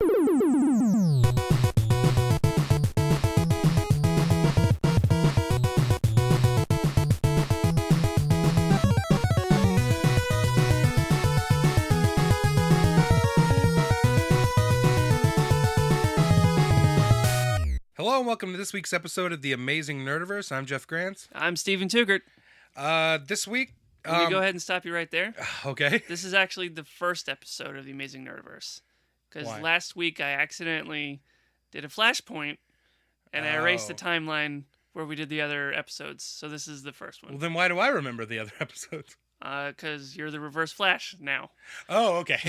Hello and welcome to this week's episode of the Amazing Nerdiverse. I'm Jeff Grant. I'm Steven Tugert. This week... Let me go ahead and stop you right there. Okay. This is actually the first episode of the Amazing Nerdiverse. Because last week I accidentally did a Flashpoint, and I erased the timeline where we did the other episodes. So this is the first one. Well, then why do I remember the other episodes? Because you're the Reverse Flash now. Oh, okay.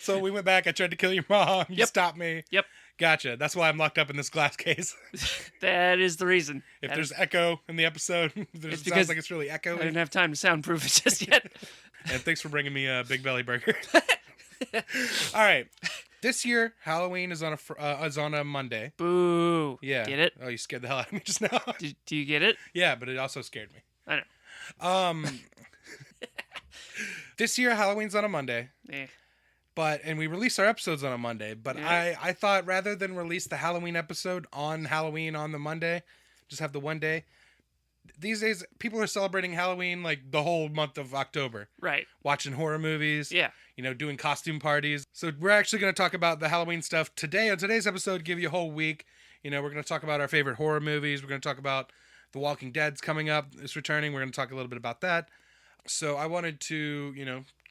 So we went back, I tried to kill your mom, you stopped me. Yep. Gotcha. That's why I'm locked up in this glass case. That is the reason. If there's echo in the episode, it sounds like it's really echoey. I didn't have time to soundproof it just yet. And thanks for bringing me a Big Belly Burger. All right. This year, Halloween is on a Monday. Boo. Yeah. Get it? Oh, you scared the hell out of me just now. Do you get it? Yeah, but it also scared me. I know. This year, Halloween's on a Monday. Yeah. And we release our episodes on a Monday. But yeah. I thought rather than release the Halloween episode on Halloween on the Monday, just have the one day. These days, people are celebrating Halloween like the whole month of October. Right. Watching horror movies. Yeah. Doing costume parties. So we're actually going to talk about the Halloween stuff today. On today's episode, give you a whole week. We're going to talk about our favorite horror movies. We're going to talk about The Walking Dead's coming up. It's returning. We're going to talk a little bit about that. So I wanted to,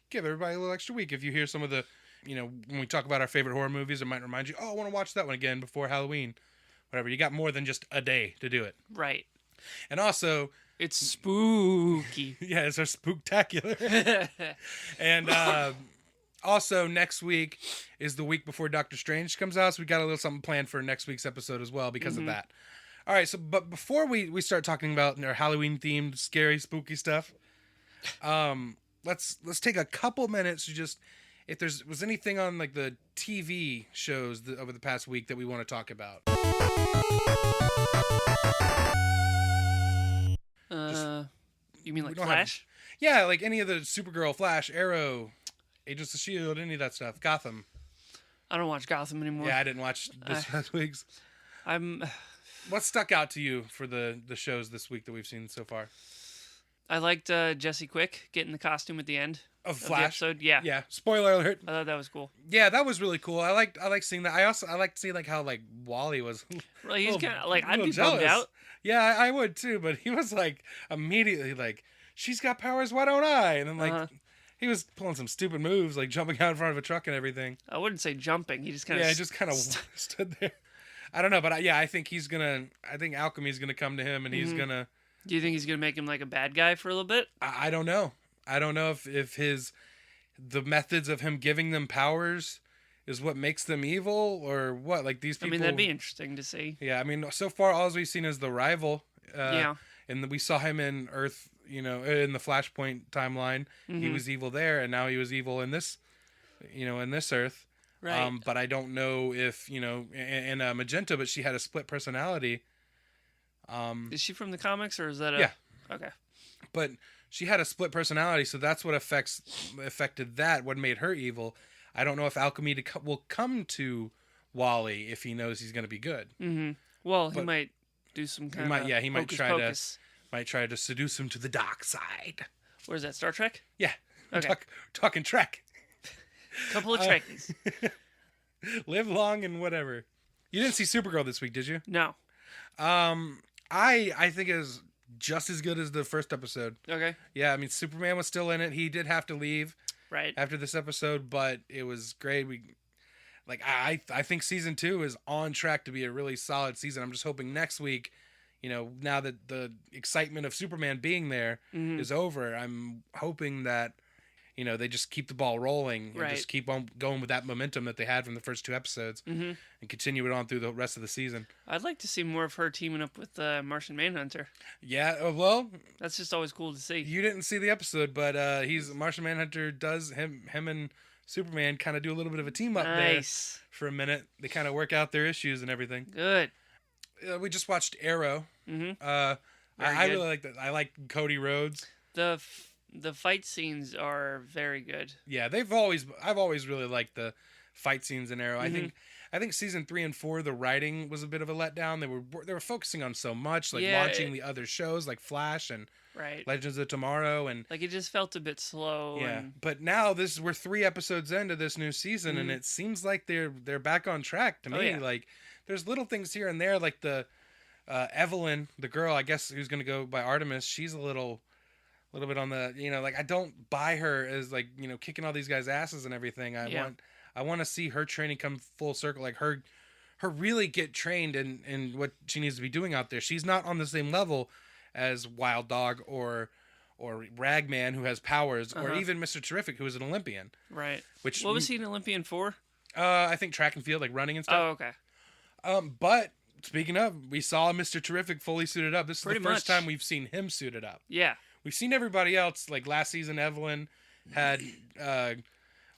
give everybody a little extra week. If you hear some of the, when we talk about our favorite horror movies, it might remind you, oh, I want to watch that one again before Halloween. Whatever. You got more than just a day to do it. Right. And also... It's spooky. Yeah, it's our spooktacular. And also next week is the week before Doctor Strange comes out, so we got a little something planned for next week's episode as well because of that. All right, but before we start talking about our Halloween-themed, scary, spooky stuff... let's take a couple minutes to just, if was anything on like the TV shows over the past week that we want to talk about. You mean like Flash? Yeah, like any of the Supergirl, Flash, Arrow, Agents of S.H.I.E.L.D., any of that stuff. Gotham. I don't watch Gotham anymore. Yeah, I didn't watch this past week's. What stuck out to you for the shows this week that we've seen so far? I liked Jesse Quick getting the costume at the end of Flash. The episode. Yeah. Yeah. Spoiler alert. I thought that was cool. Yeah, that was really cool. I like seeing that. I like seeing like how like Wally was. Well, he's kind of like, I'd be jealous. bummed out. Yeah, I would too. But he was like immediately like, she's got powers. Why don't I? And then like he was pulling some stupid moves, like jumping out in front of a truck and everything. I wouldn't say jumping. He just kind of stood there. I don't know, but I think I think Alchemy's gonna come to him and he's gonna. Do you think he's going to make him like a bad guy for a little bit? I don't know. I don't know if the methods of him giving them powers is what makes them evil or what. Like these people. I mean, that'd be interesting to see. Yeah, I mean, so far all we've seen is the rival. Yeah. And we saw him in Earth, in the Flashpoint timeline. He was evil there, and now he was evil in this, in this Earth. Right. But I don't know if, and Magenta, but she had a split personality. Is she from the comics or is that yeah. Okay. But she had a split personality, so that's what affected that, what made her evil. I don't know if Alchemy will come to Wally if he knows he's going to be good. Mm-hmm. Well, he might do some kind of he might try to seduce him to the dark side. Where's that, Star Trek? Yeah. Okay. Talking Trek. Couple of Trekkies. Live long and whatever. You didn't see Supergirl this week, did you? No. I think it was just as good as the first episode. Okay. Yeah, I mean, Superman was still in it. He did have to leave after this episode, but it was great. I think season 2 is on track to be a really solid season. I'm just hoping next week, now that the excitement of Superman being there is over, I'm hoping that, they just keep the ball rolling and just keep on going with that momentum that they had from the first 2 episodes and continue it on through the rest of the season. I'd like to see more of her teaming up with Martian Manhunter. Yeah, well... That's just always cool to see. You didn't see the episode, but Martian Manhunter does... Him and Superman kind of do a little bit of a team up there for a minute. They kind of work out their issues and everything. Good. We just watched Arrow. Mm-hmm. I really like that. I like Cody Rhodes. The fight scenes are very good. Yeah, I've always really liked the fight scenes in Arrow. I think season 3 and 4, the writing was a bit of a letdown. They were focusing on so much, like launching the other shows like Flash and Legends of Tomorrow, and like it just felt a bit slow. Yeah, but now we're 3 episodes into this new season, and it seems like they're back on track to me. Like there's little things here and there, like the Evelyn, the girl, I guess, who's gonna go by Artemis. She's a little bit on the, like I don't buy her as like, kicking all these guys' asses and everything. I want to see her training come full circle, like her really get trained in what she needs to be doing out there. She's not on the same level as Wild Dog or Ragman, who has powers, or even Mr. Terrific, who is an Olympian. Right. What was he an Olympian for? I think track and field, like running and stuff. Oh, okay. But speaking of, we saw Mr. Terrific fully suited up. This is the first time we've seen him suited up. Yeah. We've seen everybody else, like last season, Evelyn had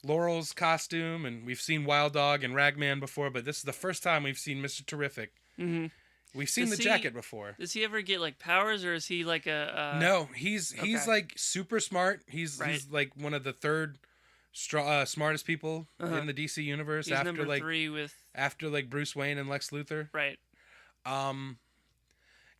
Laurel's costume, and we've seen Wild Dog and Ragman before, but this is the first time we've seen Mr. Terrific. Mm-hmm. We've seen the jacket before. Does he ever get like powers, or is he like a? No, he's like super smart. He's like one of the third smartest people in the DC universe. He's after number 3 after like Bruce Wayne and Lex Luthor. Right.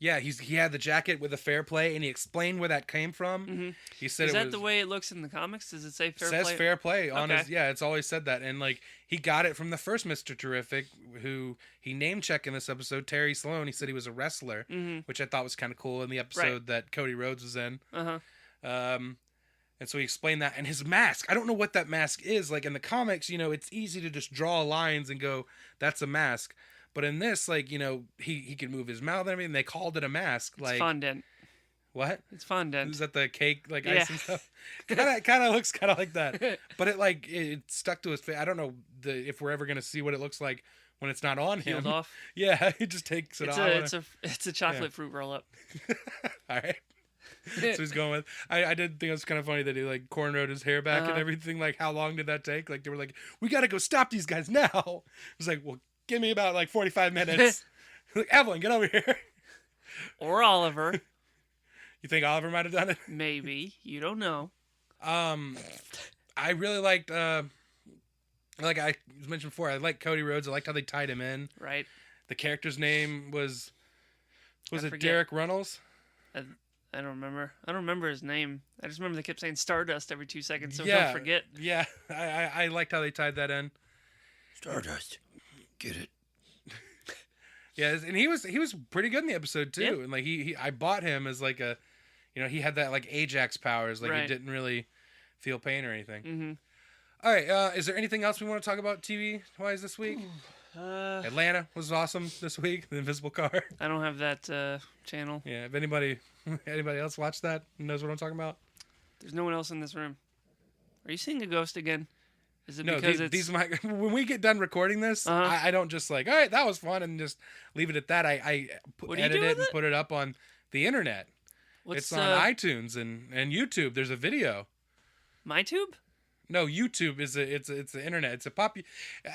Yeah, he had the jacket with a fair play, and he explained where that came from. Mm-hmm. He said, "Is that the way it looks in the comics? Does it say fair play?" It says fair play on his. Yeah, it's always said that, and like he got it from the first Mr. Terrific, who he name checked in this episode, Terry Sloan. He said he was a wrestler, which I thought was kind of cool in the episode that Cody Rhodes was in. And so he explained that, and his mask. I don't know what that mask is. Like in the comics, it's easy to just draw lines and go, "That's a mask." But in this, like, he could move his mouth and everything. They called it a mask. It's fondant. What? It's fondant. Is that the cake, like ice and stuff? Kind of looks kind of like that. But it stuck to his face. I don't know if we're ever gonna see what it looks like when it's not on him. Peeled off. Yeah, he just takes it off. It's a chocolate fruit roll up. All right. So he's going with. I did think it was kind of funny that he like cornrowed his hair back and everything. Like, how long did that take? Like, they were like, "We got to go stop these guys now." It was like, well, give me about like 45 minutes. Like, Evelyn, get over here. Or Oliver. You think Oliver might have done it? Maybe. You don't know. I really liked, like I mentioned before, I liked Cody Rhodes. I liked how they tied him in. Right. The character's name was it Derek Runnels? I don't remember. I don't remember his name. I just remember they kept saying Stardust every 2 seconds, so don't forget. Yeah, I liked how they tied that in. Stardust. Get it? Yeah, and he was pretty good in the episode too. Yeah. And like I bought him as like a, he had that like Ajax powers. Like he didn't really feel pain or anything. Mm-hmm. All right, is there anything else we want to talk about TV wise this week? Atlanta was awesome this week. The Invisible Car. I don't have that channel. Yeah, if anybody else watched that and knows what I'm talking about. There's no one else in this room. Are you seeing a ghost again? Is it no, because when we get done recording this, I don't just like, all right, that was fun, and just leave it at that. I edit it and put it up on the internet. It's on iTunes and YouTube. There's a video. MyTube? No, YouTube is it's the internet. It's a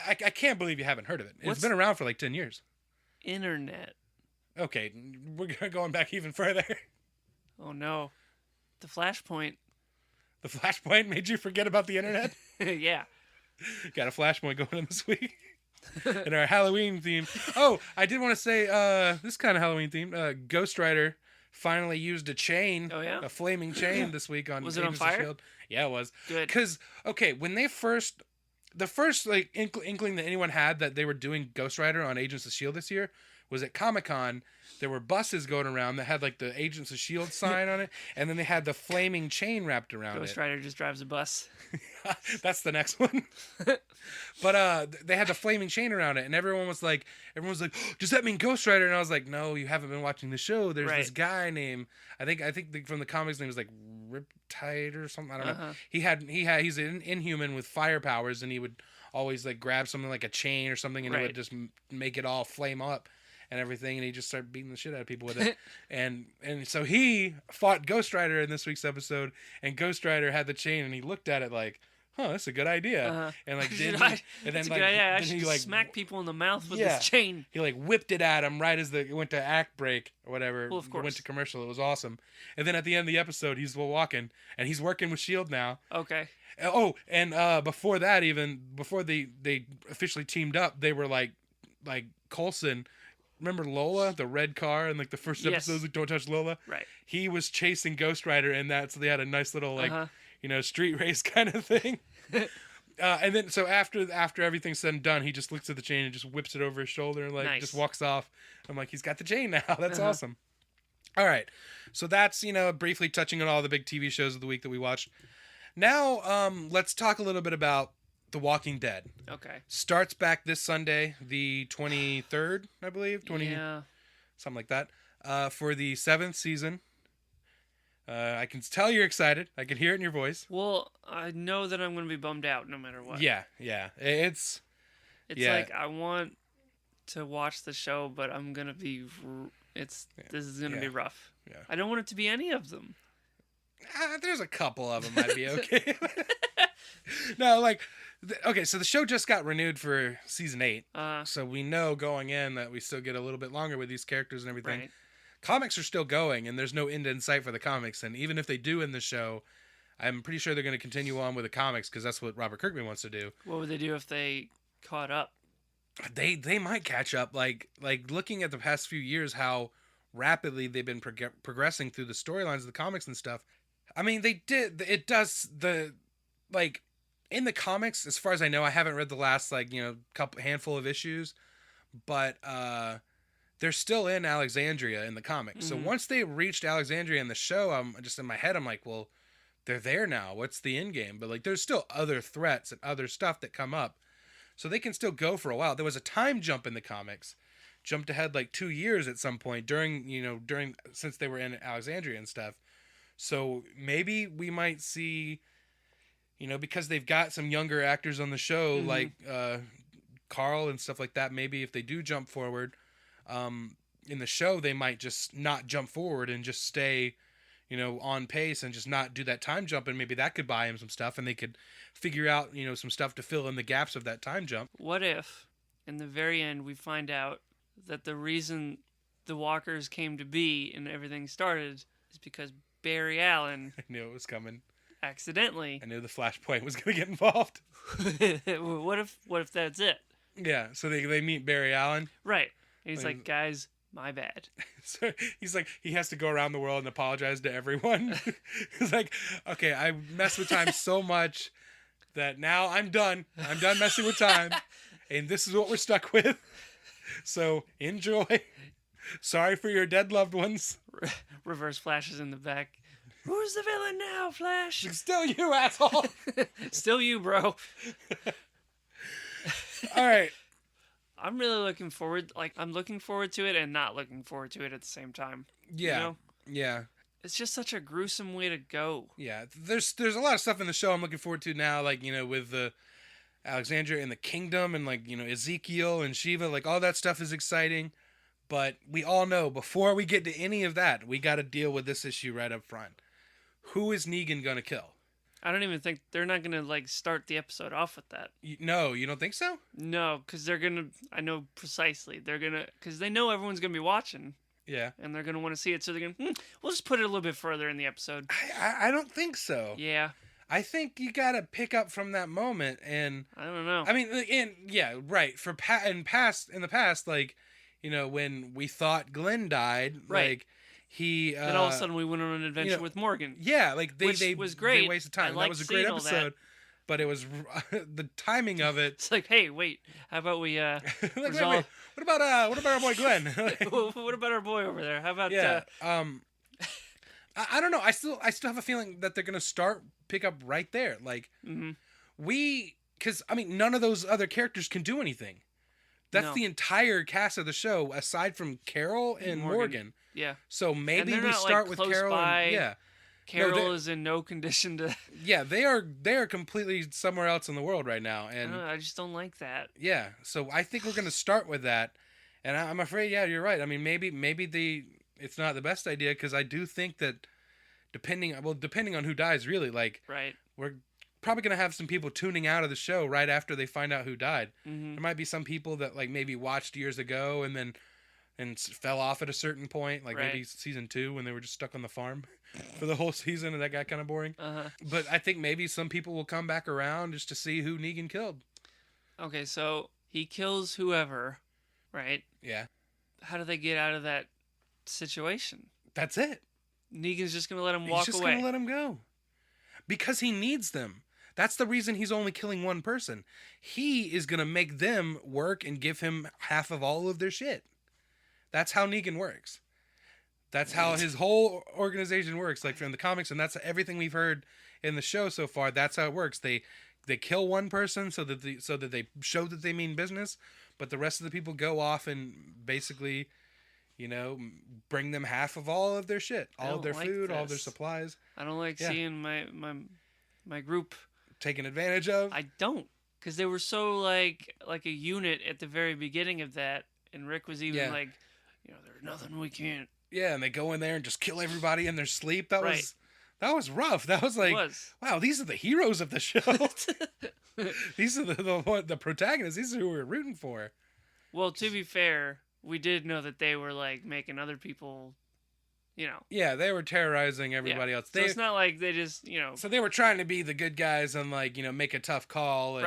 I can't believe you haven't heard of it. It's been around for like 10 years. Internet. Okay, we're going back even further. Oh no, the Flashpoint. The Flashpoint made you forget about the internet? Yeah. Got a Flashpoint going in this week. In our Halloween theme. Oh, I did want to say, this kind of Halloween theme. Ghost Rider finally used a chain. Oh, yeah? A flaming chain this week on Was it on fire? Shield. Yeah, it was. Good. Because, okay, when the first like inkling that anyone had that they were doing Ghost Rider on Agents of S.H.I.E.L.D. this year was at Comic-Con. There were buses going around that had like the Agents of S.H.I.E.L.D. sign on it, and then they had the flaming chain wrapped around Ghost Rider just drives a bus. That's the next one. But they had the flaming chain around it, and everyone was like, oh, does that mean Ghost Rider? And I was like, no, you haven't been watching the show. There's this guy named, I think from the comics name was like Riptide or something. I don't know. He's an Inhuman with fire powers, and he would always like grab something like a chain or something, and it would just make it all flame up and everything, and he just started beating the shit out of people with it. and so he fought Ghost Rider in this week's episode, and Ghost Rider had the chain, and he looked at it like, "Huh, that's a good idea." And like, then he like smack people in the mouth with this chain. He like whipped it at him right as it went to act break or whatever. Well, of course. It went to commercial. It was awesome. And then at the end of the episode, he's walking and he's working with Shield now. Okay. Oh, and before that, even before they officially teamed up, they were like Coulson. Remember Lola, the red car, and like the first episode, like, Don't Touch Lola? Right. He was chasing Ghost Rider in that, so they had a nice little like street race kind of thing. And then so after everything's said and done, he just looks at the chain and just whips it over his shoulder and like just walks off. I'm like, he's got the chain now. That's awesome. All right, so that's briefly touching on all the big TV shows of the week that we watched. Now let's talk a little bit about The Walking Dead. Okay. Starts back this Sunday, the 23rd, I believe. Something like that. For the 7th season. I can tell you're excited. I can hear it in your voice. Well, I know that I'm going to be bummed out no matter what. Yeah. It's like I want to watch the show, but I'm going to be... This is going to be rough. Yeah. I don't want it to be any of them. There's a couple of them might be okay. No, like... Okay, so the show just got renewed for season 8. So we know going in that we still get a little bit longer with these characters and everything. Right. Comics are still going, and there's no end in sight for the comics. And even if they do in the show, I'm pretty sure they're going to continue on with the comics because that's what Robert Kirkman wants to do. What would they do if they caught up? They might catch up. Like looking at the past few years, how rapidly they've been progressing through the storylines of the comics and stuff. I mean, they did. It does the like. In the comics, as far as I know, I haven't read the last handful of issues, but they're still in Alexandria in the comics. Mm-hmm. So once they reached Alexandria in the show, I'm just in my head, I'm like, well, they're there now. What's the end game? But like, there's still other threats and other stuff that come up, so they can still go for a while. There was a time jump in the comics, jumped ahead like 2 years at some point during since they were in Alexandria and stuff. So maybe we might see. Because they've got some younger actors on the show, like Carl and stuff like that, maybe if they do jump forward in the show, they might just not jump forward and just stay, on pace and just not do that time jump. And maybe that could buy him some stuff and they could figure out, some stuff to fill in the gaps of that time jump. What if, in the very end, we find out that the reason the Walkers came to be and everything started is because Barry Allen... I knew it was coming. Accidentally. I knew the Flashpoint was going to get involved. What if that's it? Yeah, so they meet Barry Allen. Right. And he's like, guys, my bad. So he's like, he has to go around the world and apologize to everyone. He's like, okay, I messed with time so much that now I'm done. I'm done messing with time. And this is what we're stuck with. So enjoy. Sorry for your dead loved ones. Reverse Flash is in the back. Who's the villain now, Flash? Still you, asshole. Still you, bro. All right. I'm really looking forward. I'm looking forward to it and not looking forward to it at the same time. Yeah. Yeah. It's just such a gruesome way to go. Yeah. There's a lot of stuff in the show I'm looking forward to now, with the Alexandria and the Kingdom and Ezekiel and Shiva, all that stuff is exciting. But we all know before we get to any of that, we got to deal with this issue right up front. Who is Negan going to kill? I don't even think they're not going to start the episode off with that. No, you don't think so? No, because they're going to, I know precisely. They're going to, because they know everyone's going to be watching. Yeah. And they're going to want to see it. So they're going to, we'll just put it a little bit further in the episode. I don't think so. Yeah. I think you got to pick up from that moment. And I don't know. I mean, yeah, right. In the past, when we thought Glenn died, right. Then all of a sudden we went on an adventure with Morgan. Yeah, which was great. They wasted time. That was a great episode. But it was the timing of it. It's like, hey, wait, how about we wait. What about our boy Glenn? What about our boy over there? How about I don't know. I still have a feeling that they're gonna pick up right there. Because none of those other characters can do anything. That's the entire cast of the show, aside from Carol and Morgan. Yeah. So maybe we start with Carol. Carol is in no condition to. Yeah, they are completely somewhere else in the world right now, and I just don't like that. Yeah, so I think we're gonna start with that, and I'm afraid, yeah, you're right. I mean, maybe it's not the best idea because I do think that depending on who dies, really, right, we're probably going to have some people tuning out of the show right after they find out who died. Mm-hmm. There might be some people that like maybe watched years ago and fell off at a certain point, like maybe season 2 when they were just stuck on the farm for the whole season, and that got kind of boring. But I think maybe some people will come back around just to see who Negan killed. Okay, so he kills whoever, right? Yeah. How do they get out of that situation? That's it. Negan's just going to let him walk away. He's just going to let him go. Because he needs them. That's the reason he's only killing one person. He is going to make them work and give him half of all of their shit. That's how Negan works. That's how his whole organization works, like from the comics, and that's everything we've heard in the show so far. That's how it works. They kill one person so that they show that they mean business, but the rest of the people go off and basically, bring them half of all of their shit, all of their food, all of their supplies. I don't like seeing my group taken advantage of. I don't, because they were so like a unit at the very beginning of that, and Rick was even like, there's nothing we can't. Yeah, and they go in there and just kill everybody in their sleep. That was rough. That was like, wow, these are the heroes of the show. These are the protagonists. These are who we're rooting for. Well, to be fair, we did know that they were like making other people, Yeah, they were terrorizing everybody else. So it's not like they just, So they were trying to be the good guys and like, make a tough call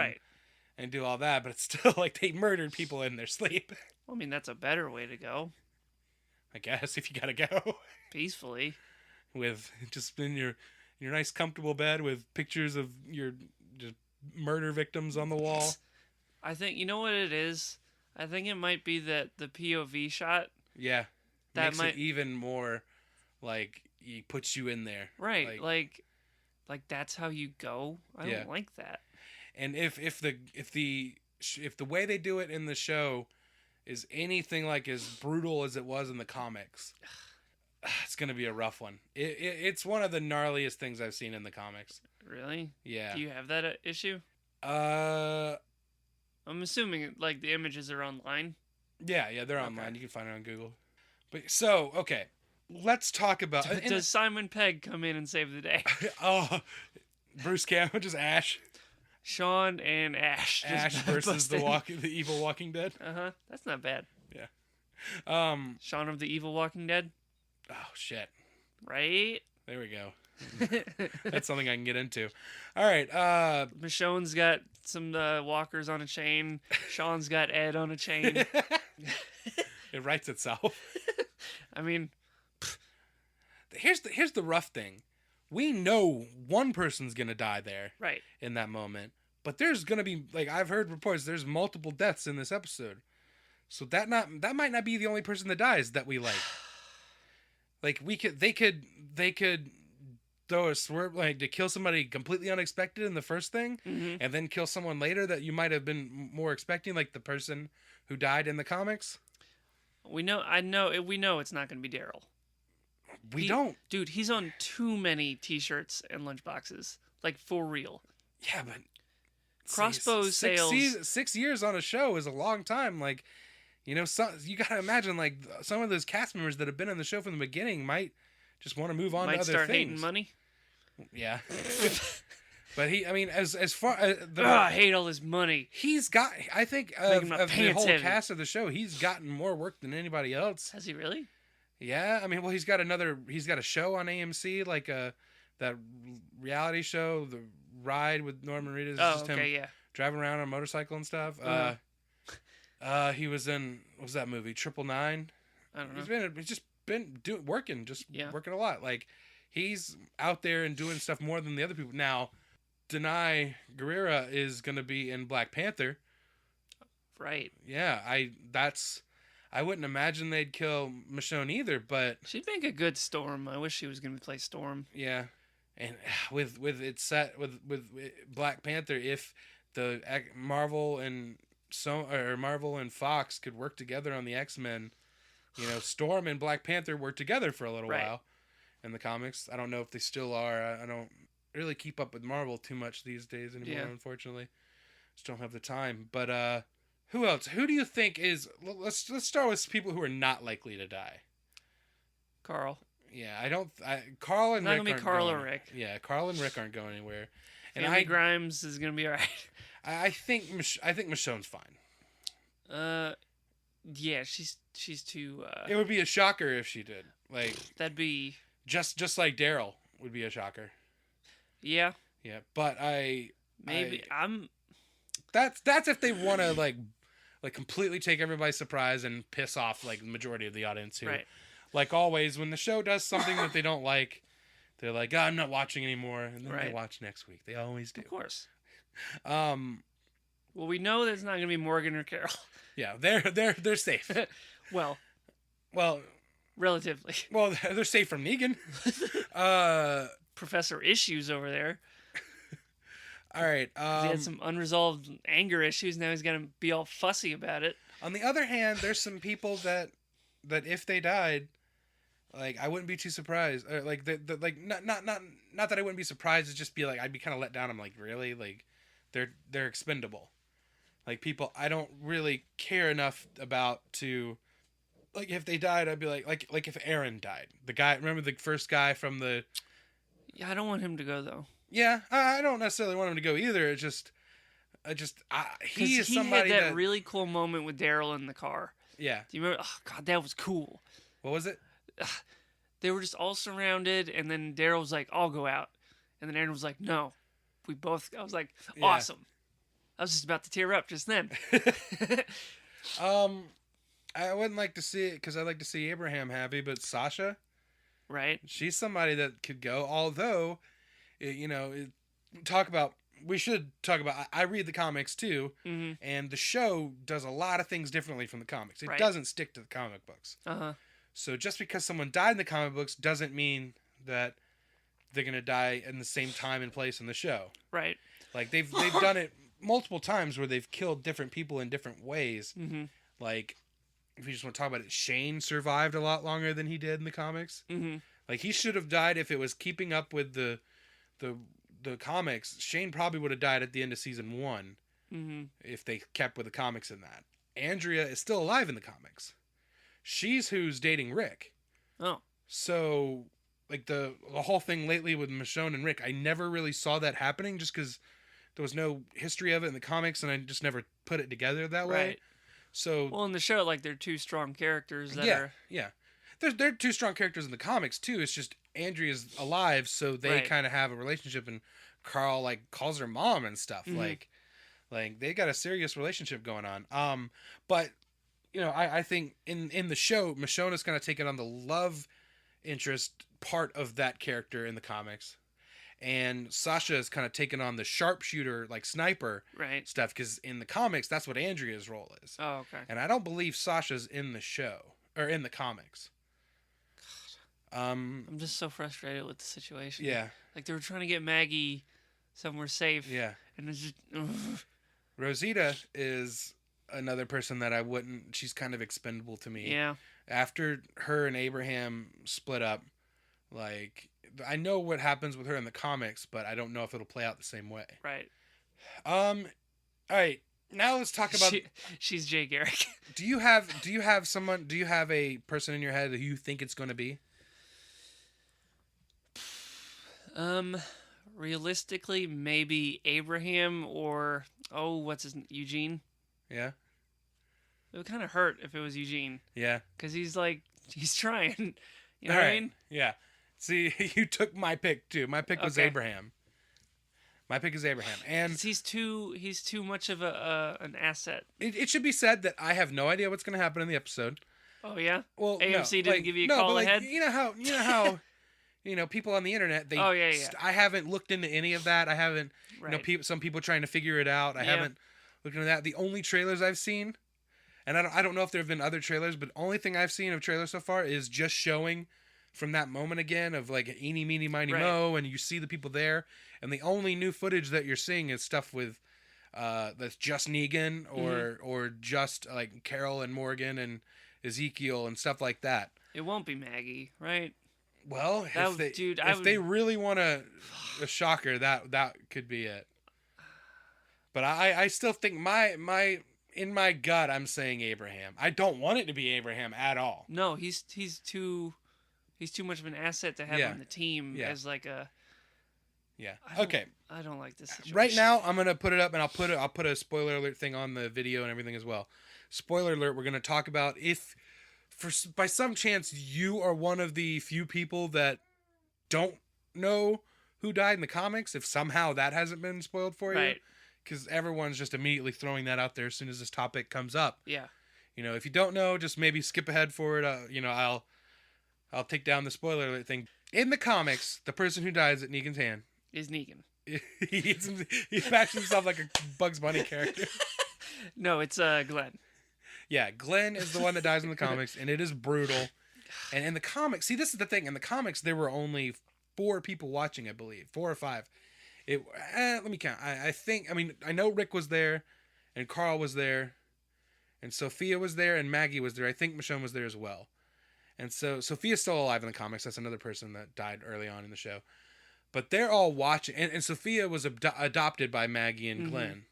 and do all that, but it's still like they murdered people in their sleep. Well, I mean, that's a better way to go. I guess, if you gotta go. Peacefully. With just in your nice comfortable bed with pictures of your just murder victims on the wall. I think, you know what it is? I think it might be that the POV shot. Yeah. That makes it even more like he puts you in there. Right. Like that's how you go. I don't like that. And if the way they do it in the show is anything like as brutal as it was in the comics, it's gonna be a rough one. It's one of the gnarliest things I've seen in the comics. Really? Yeah. Do you have that issue? I'm assuming like the images are online. Yeah, they're online. You can find it on Google. But so, okay, let's talk about. Does Simon Pegg come in and save the day? Oh, Bruce Campbell, just Ash. Sean and Ash. Ash versus the evil Walking Dead. That's not bad. Yeah. Shaun of the Evil Walking Dead. Oh shit. Right. There we go. That's something I can get into. All right. Michonne's got some walkers on a chain. Sean's got Ed on a chain. It writes itself. I mean, here's the rough thing. We know one person's gonna die there, right, in that moment. But there's gonna be, like, I've heard reports there's multiple deaths in this episode, so that might not be the only person that dies that we like. Like they could throw a swerve, like to kill somebody completely unexpected in the first thing, and then kill someone later that you might have been more expecting, like the person who died in the comics. We know it's not going to be Daryl. We don't. Dude, he's on too many t-shirts and lunchboxes. Like, for real. Yeah, but crossbow sales. 6 years on a show is a long time. Like, you gotta imagine, like, some of those cast members that have been on the show from the beginning might just want to move on to other things. Might start hating money. Yeah. But as far as I hate all this money. He's got, I think, of the whole cast of the show, he's gotten more work than anybody else. Has he really? Yeah, he's got a show on AMC, like that reality show, The Ride with Norman Reedus. Him driving around on a motorcycle and stuff. He was in, what was that movie? 999? I don't know. He's just been working a lot. Like, he's out there and doing stuff more than the other people. Now, Denai Guerrera is going to be in Black Panther. Right. Yeah, I wouldn't imagine they'd kill Michonne either, but she'd make a good Storm. I wish she was going to play Storm. Yeah, and with it set with Black Panther, if the Marvel and Fox could work together on the X-Men, Storm and Black Panther worked together for a little while in the comics. I don't know if they still are. I don't really keep up with Marvel too much these days anymore, unfortunately. Just don't have the time. But who else? Who do you think is... Let's start with people who are not likely to die. Carl. Yeah, Carl and Rick aren't Carl or Rick. Yeah, Carl and Rick aren't going anywhere. And Family Grimes is gonna be all right. I think Michonne's fine. Yeah, she's too. It would be a shocker if she did. Like that'd be just like Daryl would be a shocker. Yeah. Yeah, but That's if they want to like completely take everybody by surprise and piss off like the majority of the audience who, right. like always, when the show does something that they don't like, they're like, I'm not watching anymore, and then they watch next week. They always do. Of course. Well, we know there's not gonna be Morgan or Carol. Yeah, they're safe. well, relatively. Well, they're safe from Negan. Professor Issues over there. All right. He had some unresolved anger issues. Now he's gonna be all fussy about it. On the other hand, there's some people that if they died, like I wouldn't be too surprised. Or like not that I wouldn't be surprised. It'd just be like I'd be kind of let down. I'm like, really? Like they're expendable. Like people I don't really care enough about to, like if they died, I'd be like if Aaron died, the guy, remember the first guy from the. Yeah, I don't want him to go though. Yeah, I don't necessarily want him to go either. It's just he is somebody had that really cool moment with Daryl in the car. Yeah. Do you remember? Oh God, that was cool. What was it? They were just all surrounded, and then Daryl was like, "I'll go out," and then Aaron was like, "No." We both. I was like, "Awesome." Yeah. I was just about to tear up just then. I wouldn't like to see it because I'd like to see Abraham happy, but Sasha, right? She's somebody that could go. Although, we should talk about. I read the comics too, and the show does a lot of things differently from the comics. It doesn't stick to the comic books. So just because someone died in the comic books doesn't mean that they're gonna die in the same time and place in the show. Right. Like they've done it multiple times where they've killed different people in different ways. Mm-hmm. Like if you just want to talk about it, Shane survived a lot longer than he did in the comics. Mm-hmm. Like he should have died if it was keeping up with the comics. Shane probably would have died at the end of season 1 if they kept with the comics in that. Andrea is still alive in the comics. She's who's dating Rick. Oh. So, like, the whole thing lately with Michonne and Rick, I never really saw that happening just because there was no history of it in the comics, and I just never put it together that way. Right. So, well, in the show, like, they're two strong characters that are... Yeah. They're two strong characters in the comics, too. It's just Andrea's alive, so they kind of have a relationship, and Carl, like, calls her mom and stuff. Like, they got a serious relationship going on. But... I think in the show, Michonne is kind of taken on the love interest part of that character in the comics. And Sasha is kind of taken on the sharpshooter, like sniper stuff. Because in the comics, that's what Andrea's role is. Oh, okay. And I don't believe Sasha's in the show or in the comics. I'm just so frustrated with the situation. Yeah. Like they were trying to get Maggie somewhere safe. Yeah. And it's just... Rosita is... another person that I wouldn't. She's kind of expendable to me. Yeah. After her and Abraham split up, like I know what happens with her in the comics, but I don't know if it'll play out the same way. Right. All right. Now let's talk about. She's Jay Garrick. Do you have someone? Do you have a person in your head that you think it's going to be? Realistically, maybe Abraham or what's his Eugene. Yeah. It would kind of hurt if it was Eugene. Yeah. Because he's trying. You know what I mean? Yeah. See, you took my pick too. My pick was Abraham. My pick is Abraham, and he's too much of an asset. It should be said that I have no idea what's going to happen in the episode. Oh yeah. Well, AMC didn't give you a call ahead. You know how. People on the internet. I haven't looked into any of that. I haven't. Right. Some people trying to figure it out. I haven't. Looking at that, the only trailers I've seen, and I don't know if there have been other trailers, but the only thing I've seen of trailers so far is just showing from that moment again of like eeny, meeny, miny, mo, and you see the people there, and the only new footage that you're seeing is stuff with that's just Negan or just like Carol and Morgan and Ezekiel and stuff like that. It won't be Maggie, right? Well, if they really want a shocker, that could be it. But I still think in my gut I'm saying Abraham. I don't want it to be Abraham at all. No, he's too much of an asset to have on the team as like a Yeah. Okay. I don't like this situation. Right now, I'm gonna put it up, and I'll put a spoiler alert thing on the video and everything as well. Spoiler alert: we're gonna talk about if, by some chance, you are one of the few people that don't know who died in the comics. If somehow that hasn't been spoiled for you, because everyone's just immediately throwing that out there as soon as this topic comes up. Yeah. If you don't know, just maybe skip ahead for it. I'll take down the spoiler alert thing. In the comics, the person who dies at Negan's hand is Negan. he fashions himself like a Bugs Bunny character. No, it's Glenn. Yeah, Glenn is the one that dies in the comics, and it is brutal. And in the comics, see, this is the thing. In the comics, there were only 4 people watching, I believe. 4 or 5. Let me count. I know Rick was there, and Carl was there, and Sophia was there, and Maggie was there. I think Michonne was there as well. And so Sophia's still alive in the comics. That's another person that died early on in the show. But they're all watching, and Sophia was adopted by Maggie and Glenn,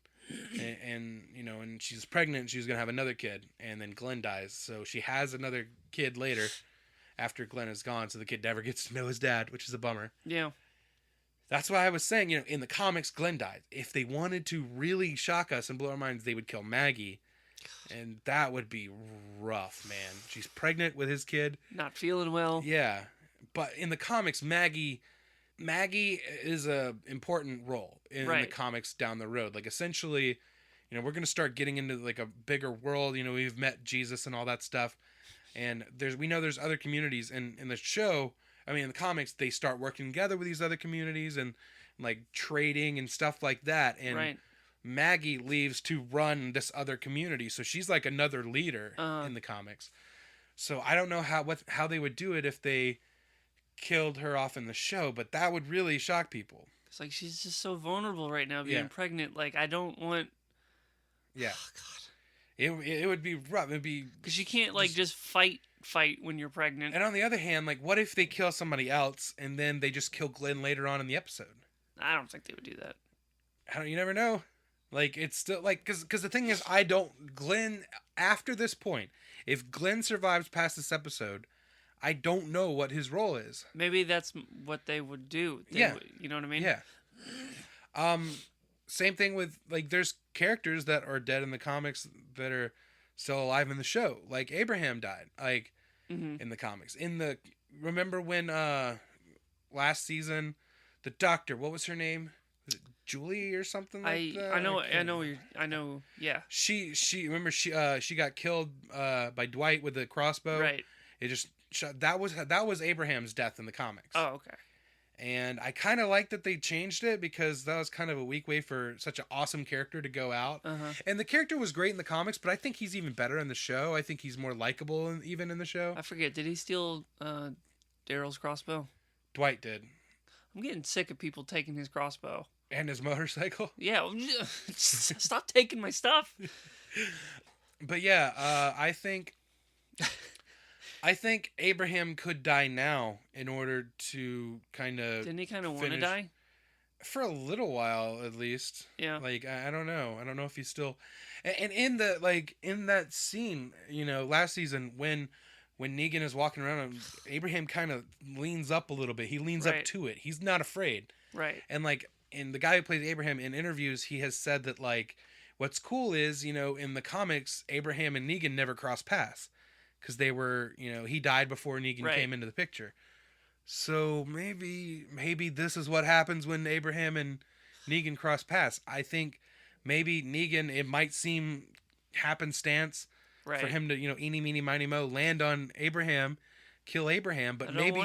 and she's pregnant. And she was gonna have another kid, and then Glenn dies, so she has another kid later, after Glenn is gone. So the kid never gets to know his dad, which is a bummer. Yeah, that's why I was saying, in the comics, Glenn died. If they wanted to really shock us and blow our minds, they would kill Maggie, and that would be rough, man. She's pregnant with his kid, not feeling well. Yeah, but in the comics, Maggie is a important role in the comics down the road. Like, essentially, we're going to start getting into like a bigger world. We've met Jesus and all that stuff. And we know there's other communities in the show. I mean, in the comics, they start working together with these other communities and like trading and stuff like that. And Maggie leaves to run this other community. So she's like another leader in the comics. So I don't know how they would do it if they killed her off in the show, but that would really shock people. It's like she's just so vulnerable right now, being pregnant. Like, I don't want. Yeah. Oh, God. It would be rough. It'd be because you can't just fight when you're pregnant. And on the other hand, like, what if they kill somebody else and then they just kill Glenn later on in the episode? I don't think they would do that. You never know. Like, it's still like because the thing is, Glenn after this point, if Glenn survives past this episode, I don't know what his role is. Maybe that's what they would do. You know what I mean? Yeah. Same thing with, like, there's characters that are dead in the comics that are still alive in the show. Like, Abraham died, like, in the comics. Remember when last season, the doctor, what was her name? Was it Julie or something like that? I know. Yeah. She remember she got killed by Dwight with a crossbow. Right. It just that was Abraham's death in the comics. Oh, okay. And I kind of like that they changed it because that was kind of a weak way for such an awesome character to go out. And the character was great in the comics, but I think he's even better in the show. I think he's more likable even in the show. I forget, did he steal Daryl's crossbow? Dwight did. I'm getting sick of people taking his crossbow. And his motorcycle? Yeah, stop taking my stuff. But yeah, I think Abraham could die now in order to kind of. Didn't he kind of want to die? For a little while, at least. Yeah. Like, I don't know. I don't know if he's still. And in that scene, last season when Negan is walking around, Abraham kind of leans up a little bit. He leans up to it. He's not afraid. Right. And and the guy who plays Abraham in interviews, he has said that what's cool is in the comics, Abraham and Negan never crossed paths. Because they were, he died before Negan came into the picture. So maybe this is what happens when Abraham and Negan cross paths. I think maybe Negan, it might seem happenstance for him to, eeny, meeny, miny, mo, land on Abraham, kill Abraham. But maybe,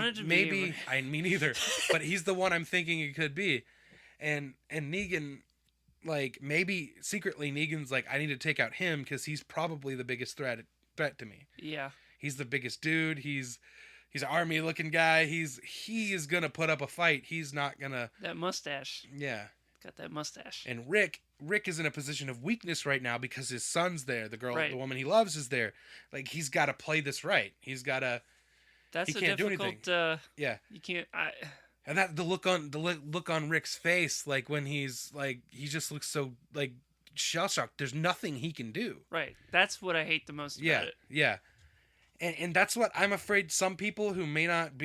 I mean neither. But he's the one I'm thinking it could be. And Negan, maybe secretly Negan's I need to take out him because he's probably the biggest threat to me. Yeah. He's the biggest dude. He's an army looking guy. He is gonna put up a fight. He's not gonna. That mustache. Yeah. Got that mustache. And Rick is in a position of weakness right now because his son's there. The girl, the woman he loves is there. He's got to play this right. He's got to. That's he can't do anything. Yeah. You can't. And that the look on Rick's face, when he's he just looks so shell shocked. There's nothing he can do. Right. That's what I hate the most about it. Yeah. And that's what I'm afraid some people who may not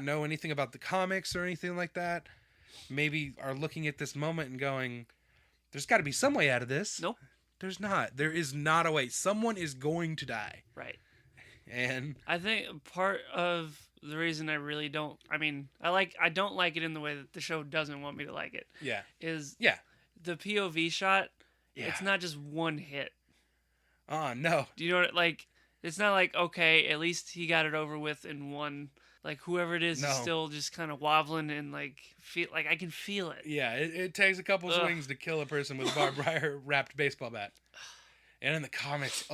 know anything about the comics or anything like that, maybe are looking at this moment and going, there's got to be some way out of this. Nope. There's not. There is not a way. Someone is going to die. Right. And I think part of the reason I really don't, I don't like it in the way that the show doesn't want me to like it. Yeah. Is yeah. the POV shot. Yeah. It's not just one hit. No. Do you know what, like, it's not like, okay, at least he got it over with in one, like, whoever it is still just kind of wobbling and, like, I can feel it. Yeah, it takes a couple swings to kill a person with a barbed wire wrapped baseball bat. And in the comics,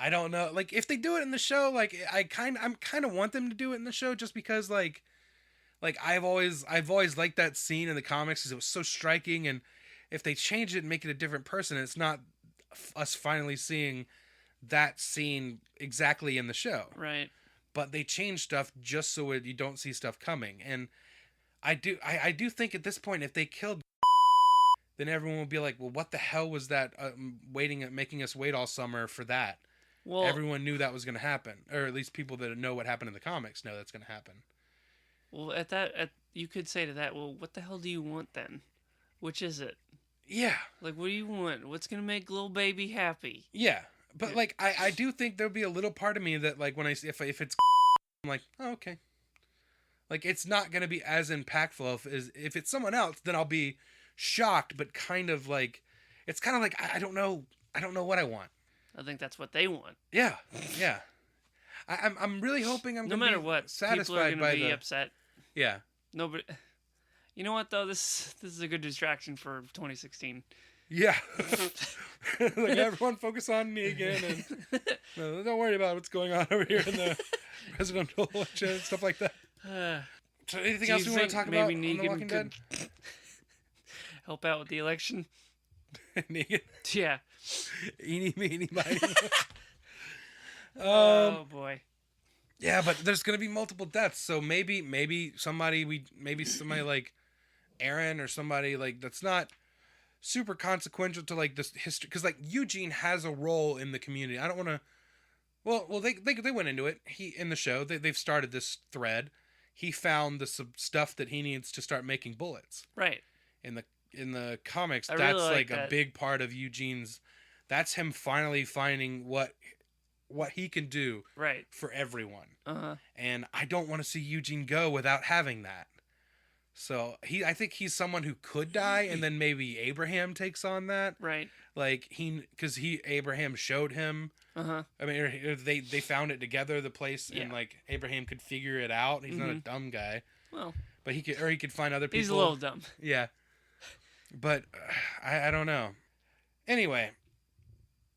I don't know. Like, if they do it in the show, like, I kind of want them to do it in the show just because, like I've always liked that scene in the comics because it was so striking. And if they change it and make it a different person, it's not us finally seeing that scene exactly in the show. Right. But they change stuff just so you don't see stuff coming. And I do think at this point, if they killed, then everyone will be like, well, what the hell was that? Making us wait all summer for that. Well, everyone knew that was going to happen, or at least people that know what happened in the comics know that's going to happen. Well, you could say to that, well, what the hell do you want then? Which is it? Yeah. Like, what do you want? What's going to make little baby happy? Yeah. But, like, I do think there'll be a little part of me that, like, when if it's I'm like, oh, okay. Like, it's not going to be as impactful if it's someone else, then I'll be shocked, but kind of like, it's kind of like, I don't know what I want. I think that's what they want. Yeah. Yeah. I'm really hoping I'm no going matter to be what, satisfied people are going to be upset. Yeah. Nobody. You know what though? This is a good distraction for 2016. Yeah. Like, everyone focus on Negan and don't worry about what's going on over here in the presidential election and stuff like that. So anything else you want to talk about on The Walking Dead? Help out with the election? Negan? Yeah. Eeny, meeny, miny. Oh boy. Yeah, but there's gonna be multiple deaths, so maybe somebody like Aaron or somebody like that's not super consequential to like this history, because like Eugene has a role in the community. I don't want to. Well, they went into it. In the show they've started this thread. He found the stuff that he needs to start making bullets. Right. In the comics, that's really like that. A big part of Eugene's. That's him finally finding what he can do right for everyone. Uh-huh. And I don't want to see Eugene go without having that. So I think he's someone who could die, and then maybe Abraham takes on that. Right. Like because Abraham showed him. Uh-huh. I mean, they found it together, the place, and like Abraham could figure it out. He's not a dumb guy. Well, but he could find other people. He's a little dumb. Yeah. But I don't know. Anyway,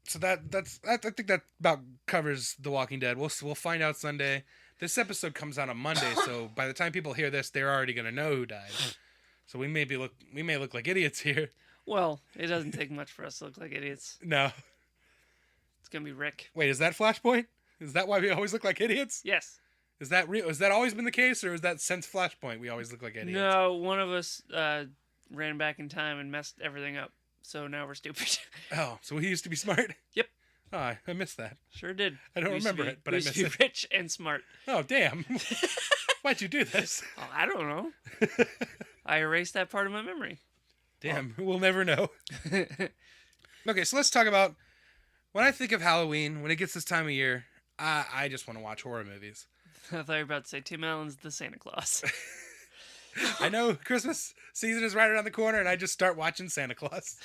so I think that about covers The Walking Dead. We'll find out Sunday. This episode comes out on Monday, so by the time people hear this, they're already gonna know who died. So we may look like idiots here. Well, it doesn't take much for us to look like idiots. No. It's gonna be Rick. Wait, is that Flashpoint? Is that why we always look like idiots? Yes. Is that real? Has that always been the case, or is that since Flashpoint we always look like idiots? No, one of us ran back in time and messed everything up, so now we're stupid. Oh, so he used to be smart? Yep. Oh, I missed that. Sure did. I don't remember it, but I missed it. Rich and smart. Oh, damn. Why'd you do this? Oh, I don't know. I erased that part of my memory. Damn, we'll never know. Okay, so let's talk about, when I think of Halloween, when it gets this time of year, I just want to watch horror movies. I thought you were about to say Tim Allen's The Santa Claus. I know Christmas season is right around the corner, and I just start watching Santa Claus.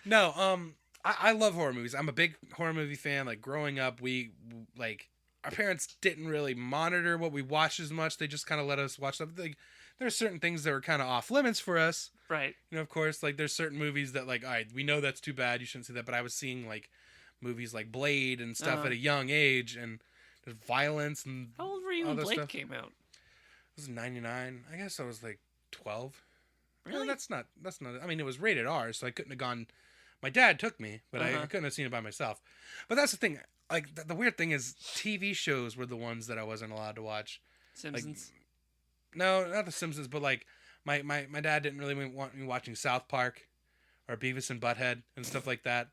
No, I love horror movies. I'm a big horror movie fan. Like, growing up, our parents didn't really monitor what we watched as much. They just kind of let us watch stuff. Like, there's certain things that were kind of off limits for us. Right. You know, of course, like, there's certain movies that, like, all right, we know that's too bad. You shouldn't see that. But I was seeing, like, movies like Blade and stuff at a young age, and there's violence and how old were you when Blade stuff. Came out? It was 99. I guess I was like 12. Really? No, that's not. I mean, it was rated R, so I couldn't have gone. My dad took me, but I couldn't have seen it by myself. But that's the thing. Like, the weird thing is, TV shows were the ones that I wasn't allowed to watch. Simpsons. Like, no, not the Simpsons, but like my dad didn't really want me watching South Park or Beavis and Butthead and stuff like that.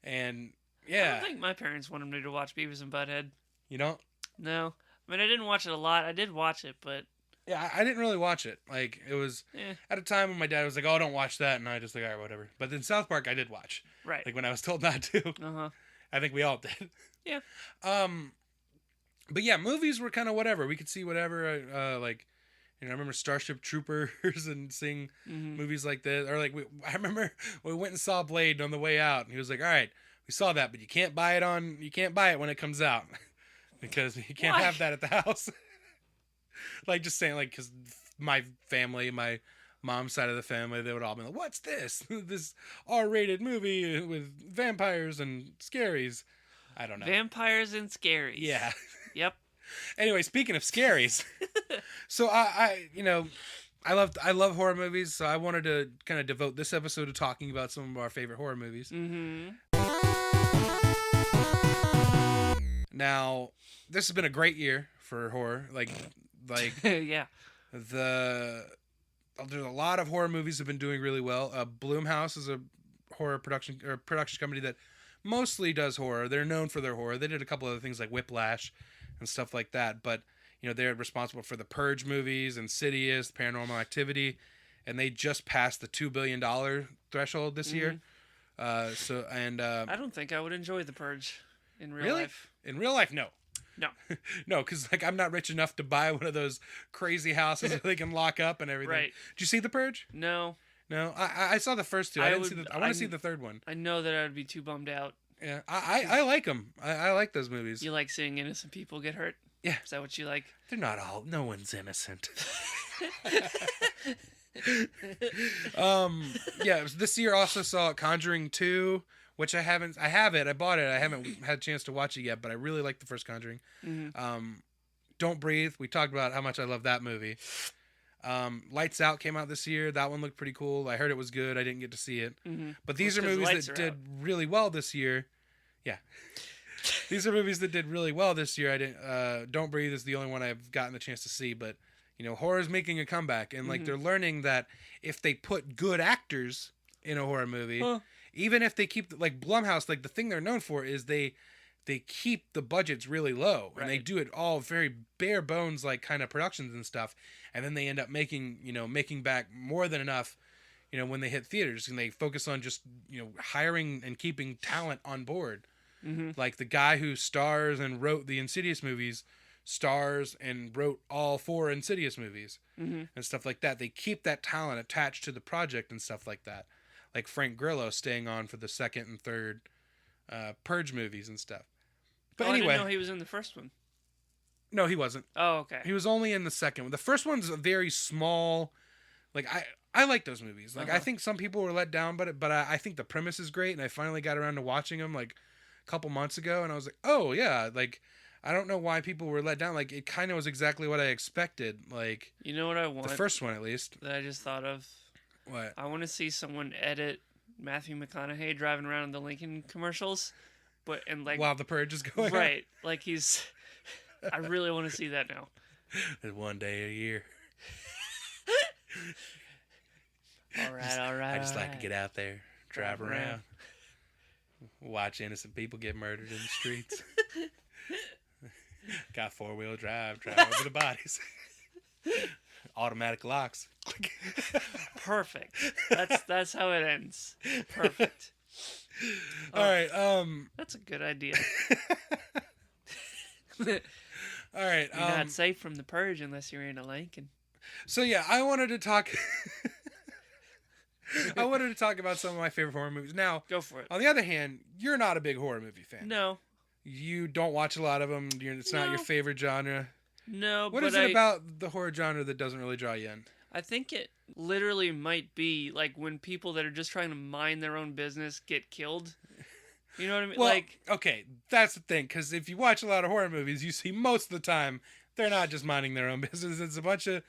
And yeah, I don't think my parents wanted me to watch Beavis and Butthead. You don't? No. I mean, I didn't watch it a lot. I did watch it, but Yeah, I didn't really watch it. Like, it was at a time when my dad was like, "Oh, don't watch that," and I just like, "All right, whatever." But then South Park, I did watch. Right. Like when I was told not to. Uh-huh. I think we all did. Yeah. But yeah, movies were kind of whatever. We could see whatever. Like, I remember Starship Troopers and seeing movies like this. Or like, I remember we went and saw Blade on the way out, and he was like, "All right, we saw that, but you can't buy it when it comes out because you can't have that at the house." Like, just saying, like, because my family, my mom's side of the family, they would all be like, "What's this? This R-rated movie with vampires and scaries." I don't know. Vampires and scaries. Yeah. Yep. Anyway, speaking of scaries, so I love horror movies, so I wanted to kind of devote this episode to talking about some of our favorite horror movies. Mm-hmm. Now, this has been a great year for horror. Like yeah. There's a lot of horror movies have been doing really well. Blumhouse is a horror production company that mostly does horror. They're known for their horror. They did a couple other things like Whiplash and stuff like that, but they're responsible for the Purge movies, Insidious, Paranormal Activity, and they just passed the $2 billion threshold this year. I don't think I would enjoy The Purge in real life. In real life, no. No. No, because like I'm not rich enough to buy one of those crazy houses that they can lock up and everything. Right. Did you see The Purge? No. No, I saw the first two. I want to see the third one. I know that I would be too bummed out. Yeah, I like them. I like those movies. You like seeing innocent people get hurt? Yeah. Is that what you like? They're not all. No one's innocent. Yeah. This year also saw Conjuring 2, which I haven't. I have it. I bought it. I haven't had a chance to watch it yet, but I really like the first Conjuring. Mm-hmm. Don't Breathe. We talked about how much I love that movie. Lights Out came out this year. That one looked pretty cool. I heard it was good. I didn't get to see it. Mm-hmm. But these are movies that did really well this year. Yeah. These are movies that did really well this year. I didn't. Don't Breathe is the only one I've gotten the chance to see, but horror's making a comeback, and like they're learning that if they put good actors in a horror movie, even if they keep like Blumhouse, like the thing they're known for is they keep the budgets really low, and they do it all very bare bones, like kind of productions and stuff, and then they end up making back more than enough, when they hit theaters, and they focus on just hiring and keeping talent on board. Mm-hmm. Like the guy who stars and wrote the Insidious movies stars and wrote all 4 Insidious movies and stuff like that. They keep that talent attached to the project and stuff like that. Like Frank Grillo staying on for the second and third Purge movies and stuff. But anyway, I didn't know he was in the first one. No, he wasn't. Oh, okay. He was only in the second one. The first one's a very small. Like I like those movies. Like I think some people were let down, but I think the premise is great, and I finally got around to watching them like a couple months ago, and I was like, oh yeah, like. I don't know why people were let down. Like, it kind of was exactly what I expected. Like, you know what I want? The first one, at least. That I just thought of. What? I want to see someone edit Matthew McConaughey driving around in the Lincoln commercials, while the Purge is going. Right, on. Like he's. I really want to see that now. It's one day a year. All right. I just like to get out there, drive around, watch innocent people get murdered in the streets. Got 4-wheel drive over the bodies. Automatic locks. Perfect. That's how it ends. Perfect. All right. That's a good idea. All right. You're not safe from the Purge unless you're in a Lincoln. So yeah, I wanted to talk. I wanted to talk about some of my favorite horror movies. Now, go for it. On the other hand, you're not a big horror movie fan. No. You don't watch a lot of them. It's not your favorite genre. No, What is it about the horror genre that doesn't really draw you in? I think it literally might be like when people that are just trying to mind their own business get killed. You know what I mean? Well, okay, that's the thing. Because if you watch a lot of horror movies, you see most of the time they're not just minding their own business. It's a bunch of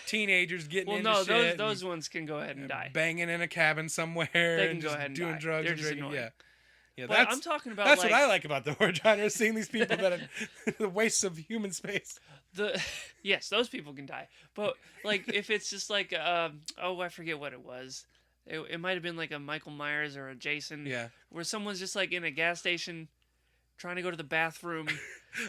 teenagers getting into shit. Those ones can go ahead and die. Banging in a cabin somewhere. They can go ahead and doing die. drugs They're and just drinking. annoying. Yeah, but I'm talking about that's what I like about the horror genre, seeing these people that are the wastes of human space. Yes, those people can die. But like if it's just like I forget what it was. It might have been like a Michael Myers or a Jason. Yeah. Where someone's just like in a gas station trying to go to the bathroom.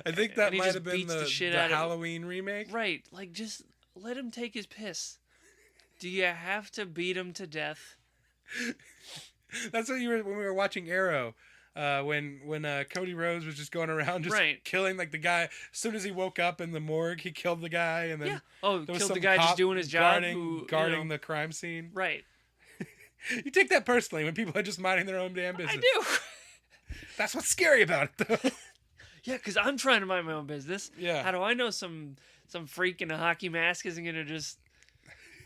I think that might have been the shit Halloween remake. Right. Like just let him take his piss. Do you have to beat him to death? That's what you were when we were watching Arrow. When Cody Rhodes was just going around just killing like the guy. As soon as he woke up in the morgue, he killed the guy, and then killed the guy just doing his job, guarding the crime scene. Right. You take that personally when people are just minding their own damn business. I do. That's what's scary about it, though. Yeah, because I'm trying to mind my own business. Yeah. How do I know some freak in a hockey mask isn't gonna just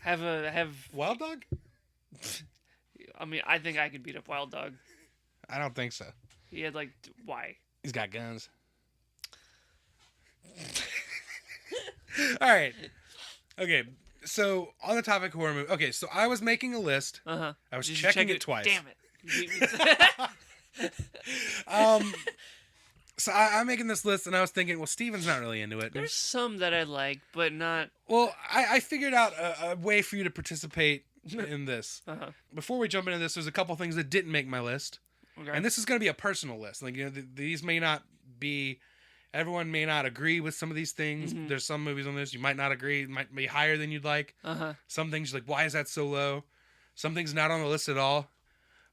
have Wild Dog? I mean, I think I could beat up Wild Dog. I don't think so. He had why? He's got guns. All right. Okay. So on the topic of horror movie. Okay, so I was making a list. I was checking it twice. Damn it. So I'm making this list, and I was thinking, well, Steven's not really into it. There's some that I like, but not. Well, I figured out a way for you to participate in this. Before we jump into this, there's a couple things that didn't make my list. Okay. And this is going to be a personal list. Like, these may not be. Everyone may not agree with some of these things. Mm-hmm. There's some movies on this you might not agree. It might be higher than you'd like. Some things you're like, why is that so low? Some things not on the list at all.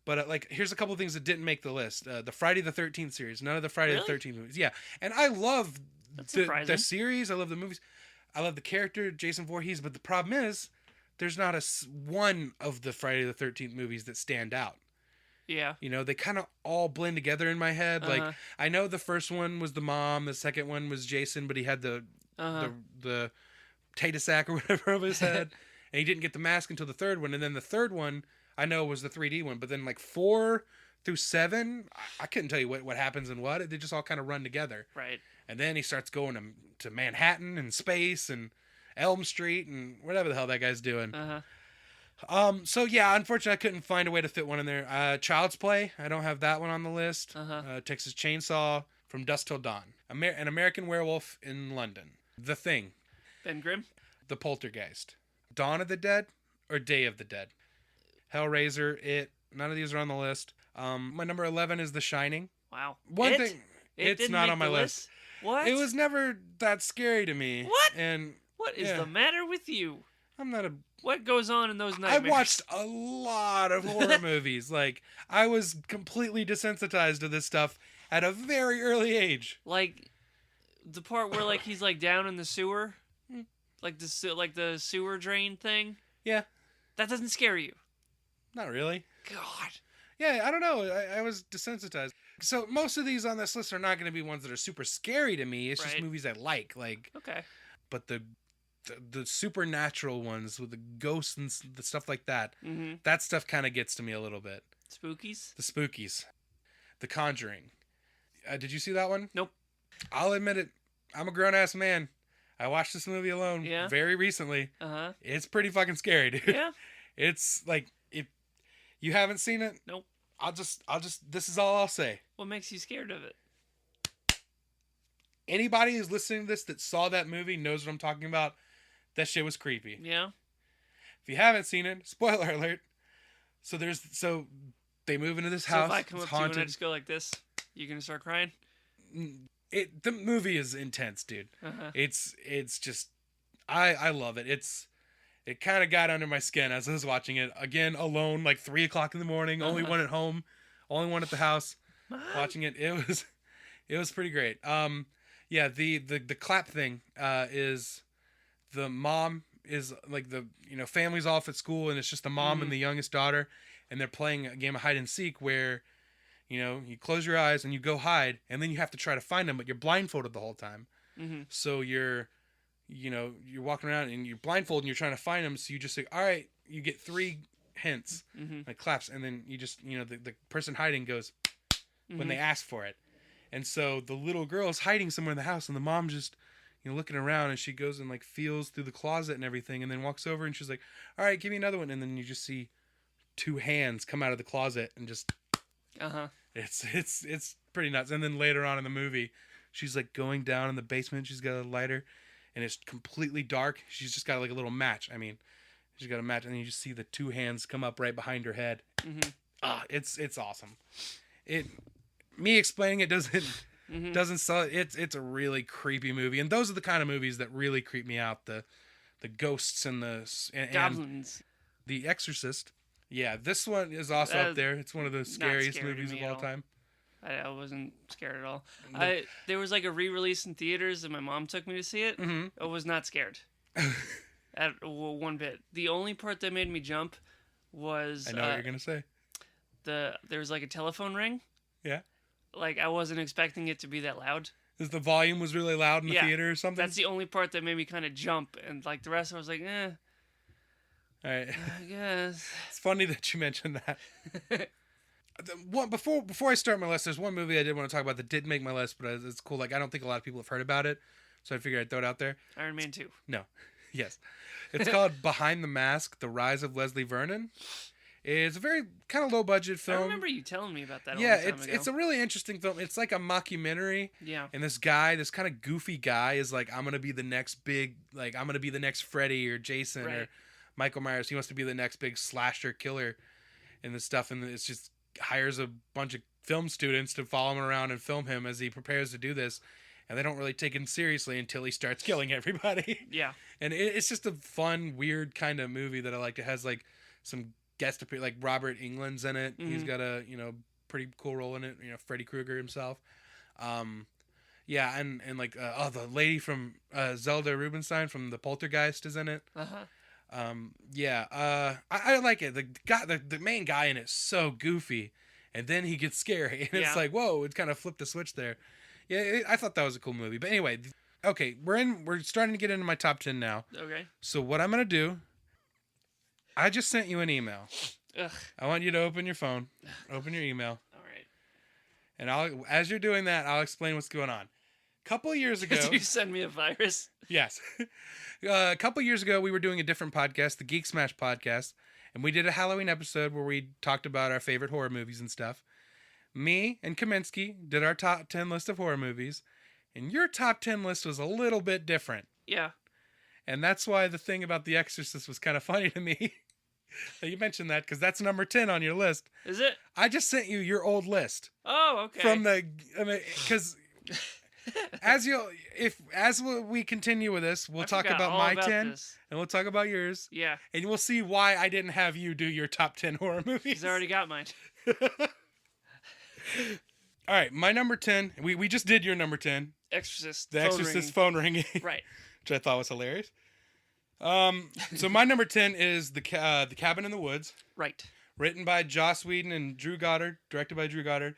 But here's a couple of things that didn't make the list. The Friday the 13th series. None of the Friday the 13th movies. Yeah, and I love the series. I love the movies. I love the character Jason Voorhees. But the problem is, there's not one of the Friday the 13th movies that stand out. Yeah. They kind of all blend together in my head. Like, I know the first one was the mom, the second one was Jason, but he had the potato sack or whatever over his head, and he didn't get the mask until the third one. And then the third one, I know, was the 3D one. But then 4 through 7, I couldn't tell you what happens and what. They just all kind of run together. Right. And then he starts going to Manhattan and space and Elm Street and whatever the hell that guy's doing. So yeah, unfortunately, I couldn't find a way to fit one in there. Child's Play, I don't have that one on the list. Texas Chainsaw, From Dusk Till Dawn, An American Werewolf in London, The Thing, Ben Grimm, The Poltergeist, Dawn of the Dead, or Day of the Dead, Hellraiser, It. None of these are on the list. My number 11 is The Shining. Wow. It's not on my list. What? It was never that scary to me. What? And what is the matter with you? I'm not a. What goes on in those nightmares? I watched a lot of horror movies. I was completely desensitized to this stuff at a very early age. Like, the part where he's down in the sewer, the sewer drain thing. Yeah. That doesn't scare you. Not really. God. Yeah, I don't know. I was desensitized. So most of these on this list are not going to be ones that are super scary to me. It's just movies I like. Okay. But the supernatural ones with the ghosts and the stuff like that, that stuff kind of gets to me a little bit. Spookies? The Spookies. The Conjuring. Did you see that one? Nope. I'll admit it. I'm a grown-ass man. I watched this movie alone very recently. It's pretty fucking scary, dude. Yeah? It's if you haven't seen it, nope. I'll just this is all I'll say. What makes you scared of it? Anybody who's listening to this that saw that movie knows what I'm talking about. That shit was creepy. Yeah. If you haven't seen it, spoiler alert. So they move into this house. So if I come up to you and I just go like this, you gonna start crying? The movie is intense, dude. It's just I love it. It kind of got under my skin as I was watching it again alone, 3 o'clock in the morning. Only one at home, only one at the house. Mom? Watching it, it was pretty great. Yeah, the clap thing is. The mom is family's off at school and it's just the mom and the youngest daughter and they're playing a game of hide and seek where, you close your eyes and you go hide and then you have to try to find them, but you're blindfolded the whole time. So you're walking around and you're blindfolded and you're trying to find them. So you just say, all right, you get 3 hints, claps. And then you just, the person hiding goes when they ask for it. And so the little girl is hiding somewhere in the house and the mom just, looking around and she goes and feels through the closet and everything and then walks over and she's like, all right, give me another one. And then you just see 2 hands come out of the closet and just, it's pretty nuts. And then later on in the movie, she's going down in the basement. She's got a lighter and it's completely dark. She's just got a little match. She's got a match and then you just see the 2 hands come up right behind her head. It's awesome. Me explaining it doesn't sell it. It's a really creepy movie, and those are the kind of movies that really creep me out. The ghosts and goblins. The Exorcist. Yeah, this one is also up there. It's one of the scariest movies of all time. I wasn't scared at all. There was like a re-release in theaters, and my mom took me to see it. Mm-hmm. I was not scared at one bit. The only part that made me jump was I know what you're gonna say. There was like a telephone ring. Yeah. Like I wasn't expecting it to be that loud. Because the volume was really loud in the theater or something. That's the only part that made me kind of jump, and like the rest, I was like, eh. All right. I guess. It's funny that you mentioned that. Before I start my list, there's one movie I did want to talk about that didn't make my list, but it's cool. Like I don't think a lot of people have heard about it, so I figured I'd throw it out there. Iron Man 2. No. Yes. It's called Behind the Mask: The Rise of Leslie Vernon. It's a very kind of low budget film. I remember you telling me about that. It's a really interesting film. It's like a mockumentary. Yeah. And this kind of goofy guy, is like, I'm gonna be the next big, like I'm gonna be the next Freddy or Jason or Michael Myers. He wants to be the next big slasher killer, and this stuff. And it's just hires a bunch of film students to follow him around and film him as he prepares to do this. And they don't really take him seriously until he starts killing everybody. Yeah. And it's just a fun, weird kind of movie that I like. It has like some guest appear, like Robert Englund's in it. Mm-hmm. He's got a pretty cool role in it. Freddy Krueger himself. Yeah, and like the lady from Zelda Rubinstein from the Poltergeist is in it. I like it. The main guy in it's so goofy, and then he gets scary, and it's like, whoa! It kind of flipped the switch there. Yeah, I thought that was a cool movie. But anyway, okay, we're starting to get into my top 10 now. Okay. So what I'm gonna do? I just sent you an email. Ugh. I want you to open your phone, open your email. All right. And as you're doing that, I'll explain what's going on. A couple of years ago... Did you send me a virus? Yes. A couple of years ago, we were doing a different podcast, the Geek Smash podcast, and we did a Halloween episode where we talked about our favorite horror movies and stuff. Me and Kaminsky did our top 10 list of horror movies, and your top 10 list was a little bit different. Yeah. And that's why the thing about The Exorcist was kind of funny to me. You mentioned that because that's number 10 on your list. Is it? I just sent you your old list. Oh, okay. Because as we continue with this, we'll talk about my 10 and we'll talk about yours. Yeah. And we'll see why I didn't have you do your top 10 horror movies. He's already got mine. All right, my number 10. We just did your number 10. Exorcist. The Exorcist phone ringing. Right. Which I thought was hilarious. So my number 10 is the Cabin in the Woods. Right. Written by Joss Whedon and Drew Goddard. Directed by Drew Goddard.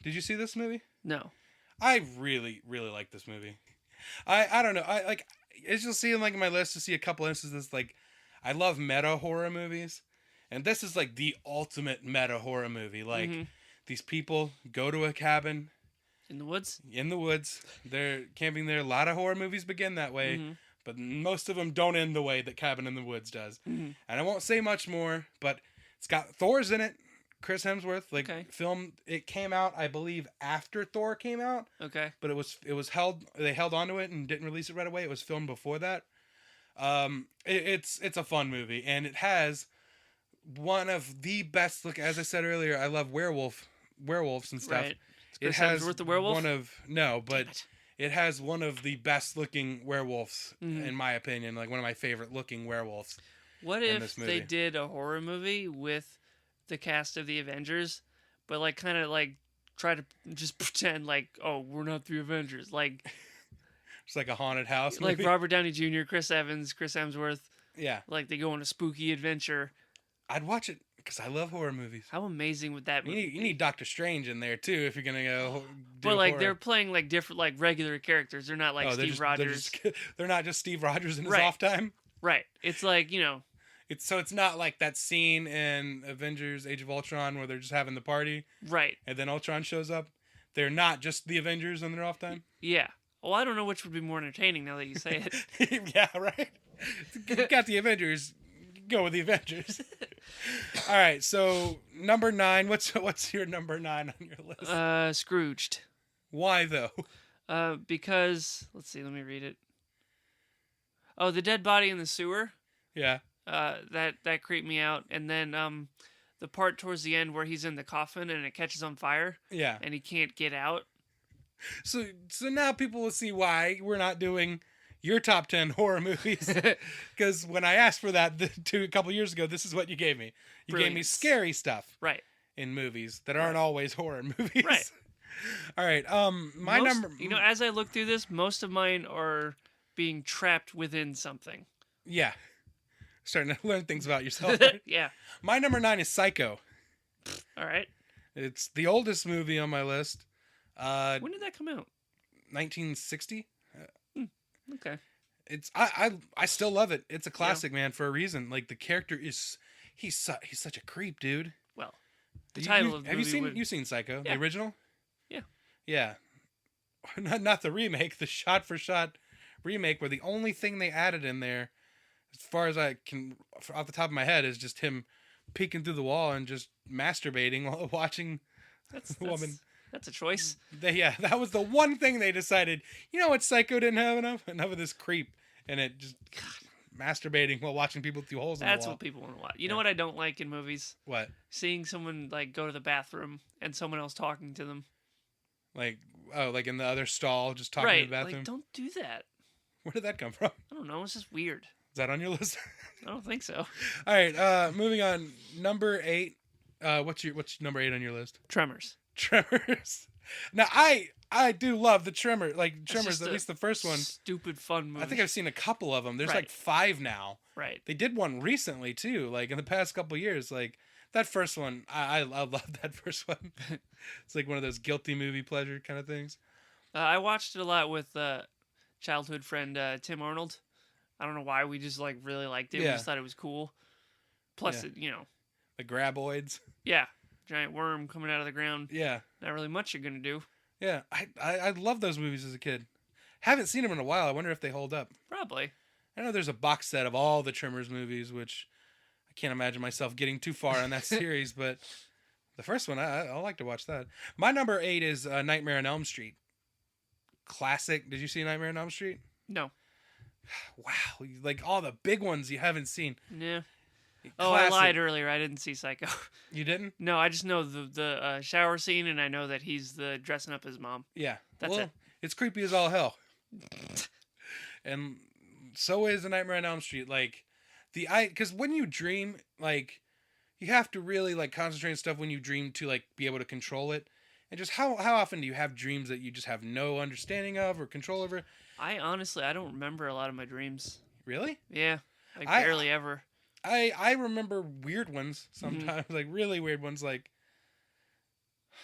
Did you see this movie? No. I really, really like this movie. I don't know. I like, as you'll see in like my list, to see a couple instances. Like, I love meta horror movies, and this is like the ultimate meta horror movie. Like, these people go to a cabin in the woods. They're camping there. A lot of horror movies begin that way. But most of them don't end the way that Cabin in the Woods does. And I won't say much more, but it's got Thor's in it. Chris Hemsworth, it came out, I believe, after Thor came out. Okay. But they held onto it and didn't release it right away. It was filmed before that. It's a fun movie, and it has one of the best as I said earlier, I love werewolves and stuff. Right. It has Hemsworth the werewolf? It has one of the best looking werewolves, in my opinion, like one of my favorite looking werewolves. What if they did a horror movie with the cast of the Avengers, but like kind of like try to just pretend like, oh, we're not the Avengers, like it's like a haunted house like movie. Robert Downey Jr., Chris Evans, Chris Hemsworth. Yeah, like they go on a spooky adventure. I'd watch it because I love horror movies. How amazing would that be? You need Doctor Strange in there too if you're gonna go. But like horror. They're playing like different, like regular characters. They're not like Steve Rogers. They're not just Steve Rogers in his off time. Right. It's like It's not like that scene in Avengers: Age of Ultron where they're just having the party. Right. And then Ultron shows up. They're not just the Avengers on their off time. Yeah. Well, I don't know which would be more entertaining now that you say it. Yeah. Right. You got the Avengers. Go with the Avengers. All right, so number 9. What's your number 9 on your list? Scrooged. Why though? Because let's see, let me read it. Oh, the dead body in the sewer. Yeah. That creeped me out, and then the part towards the end where he's in the coffin and it catches on fire. Yeah. And he can't get out. So now people will see why we're not doing your top 10 horror movies. Because when I asked for that a couple years ago, this is what you gave me. You gave me scary stuff. Right. In movies that aren't always horror movies. Right. All right. Number. As I look through this, most of mine are being trapped within something. Yeah. Starting to learn things about yourself. Right? Yeah. My number 9 is Psycho. All right. It's the oldest movie on my list. When did that come out? 1960. Okay. It's I still love it. It's a classic, man, for a reason. Like the character is, he's such a creep, dude. Well, the title of the movie you've seen Psycho, yeah. the original? Yeah. Yeah. Not the remake, the shot for shot remake, where the only thing they added in there, as far as I can off the top of my head, is just him peeking through the wall and just masturbating while watching the woman. That's a choice. That was the one thing they decided. You know what? Psycho didn't have enough of this creep, and it just masturbating while watching people through holes in the wall. That's what people want to watch. You know what I don't like in movies? What? Seeing someone like go to the bathroom and someone else talking to them. Like in the other stall, just talking to the bathroom. Like, don't do that. Where did that come from? I don't know. It's just weird. Is that on your list? I don't think so. All right. Moving on. Number 8. What's number 8 on your list? Tremors. Now I do love the Tremors, at least the first one. Stupid fun movie. I think I've seen a couple of them. There's like 5 now. Right. They did one recently too, like in the past couple years. Like that first one, I love that first one. It's like one of those guilty movie pleasure kind of things. I watched it a lot with childhood friend Tim Arnold. I don't know why, we just like really liked it. Yeah. We just thought it was cool. Plus, the graboids. Yeah. Giant worm coming out of the ground. Yeah. Not really much you're going to do. Yeah. I love those movies as a kid. Haven't seen them in a while. I wonder if they hold up. Probably. I know there's a box set of all the Tremors movies, which I can't imagine myself getting too far in that series, but the first one, I like to watch that. My number 8 is Nightmare on Elm Street. Classic. Did you see Nightmare on Elm Street? No. Wow. Like all the big ones you haven't seen. Yeah. Oh, I lied earlier. I didn't see Psycho. You didn't? No, I just know the shower scene, and I know that he's the dressing up as mom. Yeah. That's it. It's creepy as all hell. And so is the Nightmare on Elm Street. Like, because when you dream, like, you have to really, like, concentrate on stuff when you dream to, like, be able to control it. And just how often do you have dreams that you just have no understanding of or control over? I don't remember a lot of my dreams. Really? Yeah. Like, barely ever. I remember weird ones sometimes, like really weird ones. Like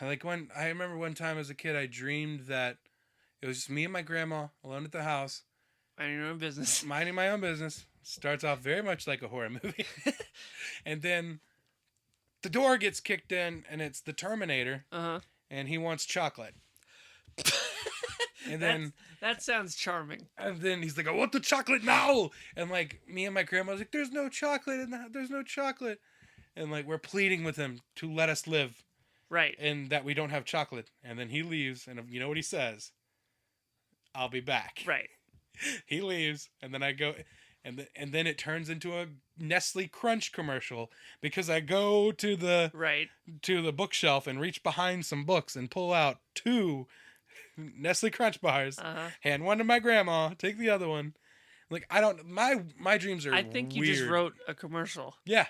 when I remember one time as a kid, I dreamed that it was just me and my grandma alone at the house. Minding your own business. Minding my own business. Starts off very much like a horror movie. And then the door gets kicked in and it's the Terminator. Uh-huh. And he wants chocolate. And then that sounds charming. And then he's like, I want the chocolate now. And like me and my grandma was like, there's no chocolate in that. There's no chocolate. And like we're pleading with him to let us live. Right. And that we don't have chocolate. And then he leaves. And you know what he says? I'll be back. Right. He leaves. And then I go. And then it turns into a Nestle Crunch commercial because I go to the bookshelf and reach behind some books and pull out 2 Nestle Crunch bars. Hand one to my grandma, take the other one. Like my dreams are weird. I think you just wrote a commercial. Yeah.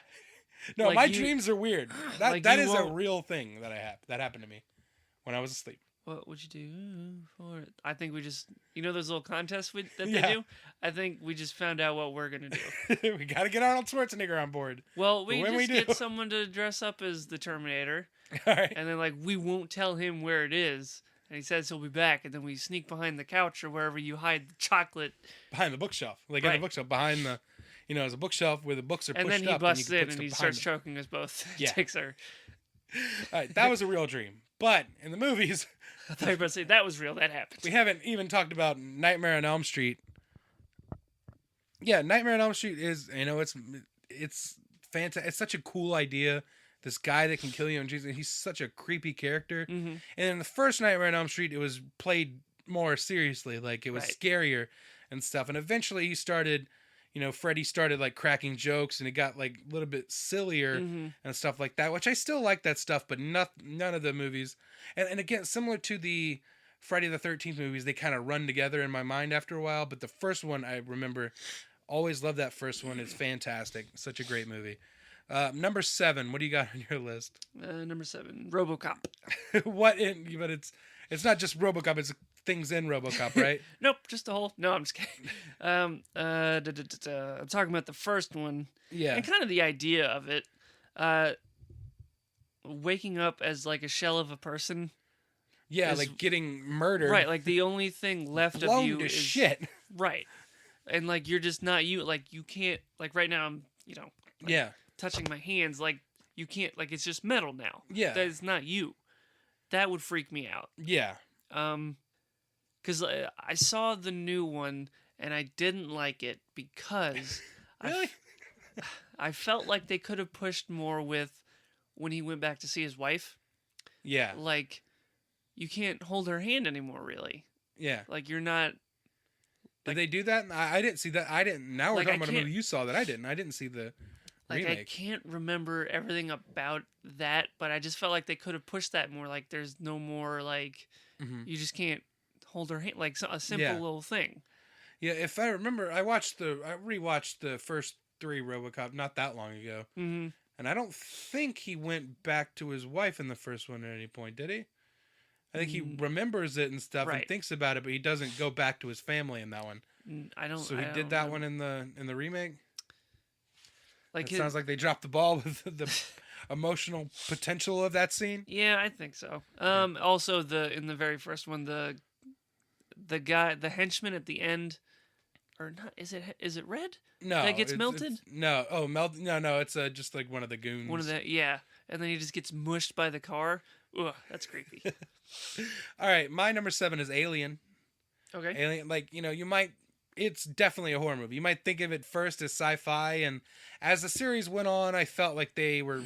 No, like my dreams are weird. That is a real thing that happened to me when I was asleep. What would you do for it? I think we just, those little contests that they do? I think we just found out what we're going to do. We got to get Arnold Schwarzenegger on board. Well, we get someone to dress up as the Terminator. All right. And then, we won't tell him where it is. And he says he'll be back. And then we sneak behind the couch or wherever you hide the chocolate. Behind the bookshelf. Like in the bookshelf, behind the, there's a bookshelf where the books are pushed up. And then he busts in and he starts choking us both. Yeah. Takes her. All right, that was a real dream. But in the movies... I thought you were about to say that was real. That happened. We haven't even talked about Nightmare on Elm Street. Yeah, Nightmare on Elm Street is, it's fantastic. It's such a cool idea. This guy that can kill you, and he's such a creepy character. Mm-hmm. And in the first Nightmare on Elm Street, it was played more seriously. Like, it was scarier and stuff. And eventually he started... Freddy started cracking jokes and it got a little bit sillier and stuff like that, which I still like that stuff, but none of the movies. And again, similar to the Friday the 13th movies, they kind of run together in my mind after a while. But the first one, I remember, always loved that first one. It's fantastic. Such a great movie. Number 7, what do you got on your list? Number 7, RoboCop. But it's not just RoboCop, it's things in RoboCop, right? Nope, just the whole. No, I'm just kidding. I'm talking about the first one. Yeah. And kind of the idea of it. Waking up as like a shell of a person. Yeah, like getting murdered. Right, like the only thing left blown of you to is shit. Right. And like you're just not you. Like you can't. Like right now, I'm touching my hands. Like you can't. Like it's just metal now. Yeah. That is not you. That would freak me out. Yeah. Because I saw the new one and I didn't like it because really? I felt like they could have pushed more with when he went back to see his wife. Yeah. Like you can't hold her hand anymore, really. Yeah. Like you're not. Did they do that? I didn't see that. I didn't. Now we're talking about a movie you saw that I didn't. I didn't see the remake. I can't remember everything about that, but I just felt like they could have pushed that more. Like there's no more like you just can't hold her hand. Like a simple little thing. Yeah, if I remember, I rewatched the first 3 RoboCop not that long ago, and I don't think he went back to his wife in the first one at any point, did he? I think he remembers it and stuff and thinks about it, but he doesn't go back to his family in that one. I don't. So he did that one in the remake. Like it sounds like they dropped the ball with the emotional potential of that scene. Yeah, I think so. Also, in the very first one, the guy, the henchman at the end, or not? Is it red? No, that gets melted. No, no. It's just like one of the goons. One of the and then he just gets mushed by the car. Ugh, that's creepy. All right, my number 7 is Alien. Okay. Alien, it's definitely a horror movie. You might think of it first as sci-fi, and as the series went on, I felt like they were,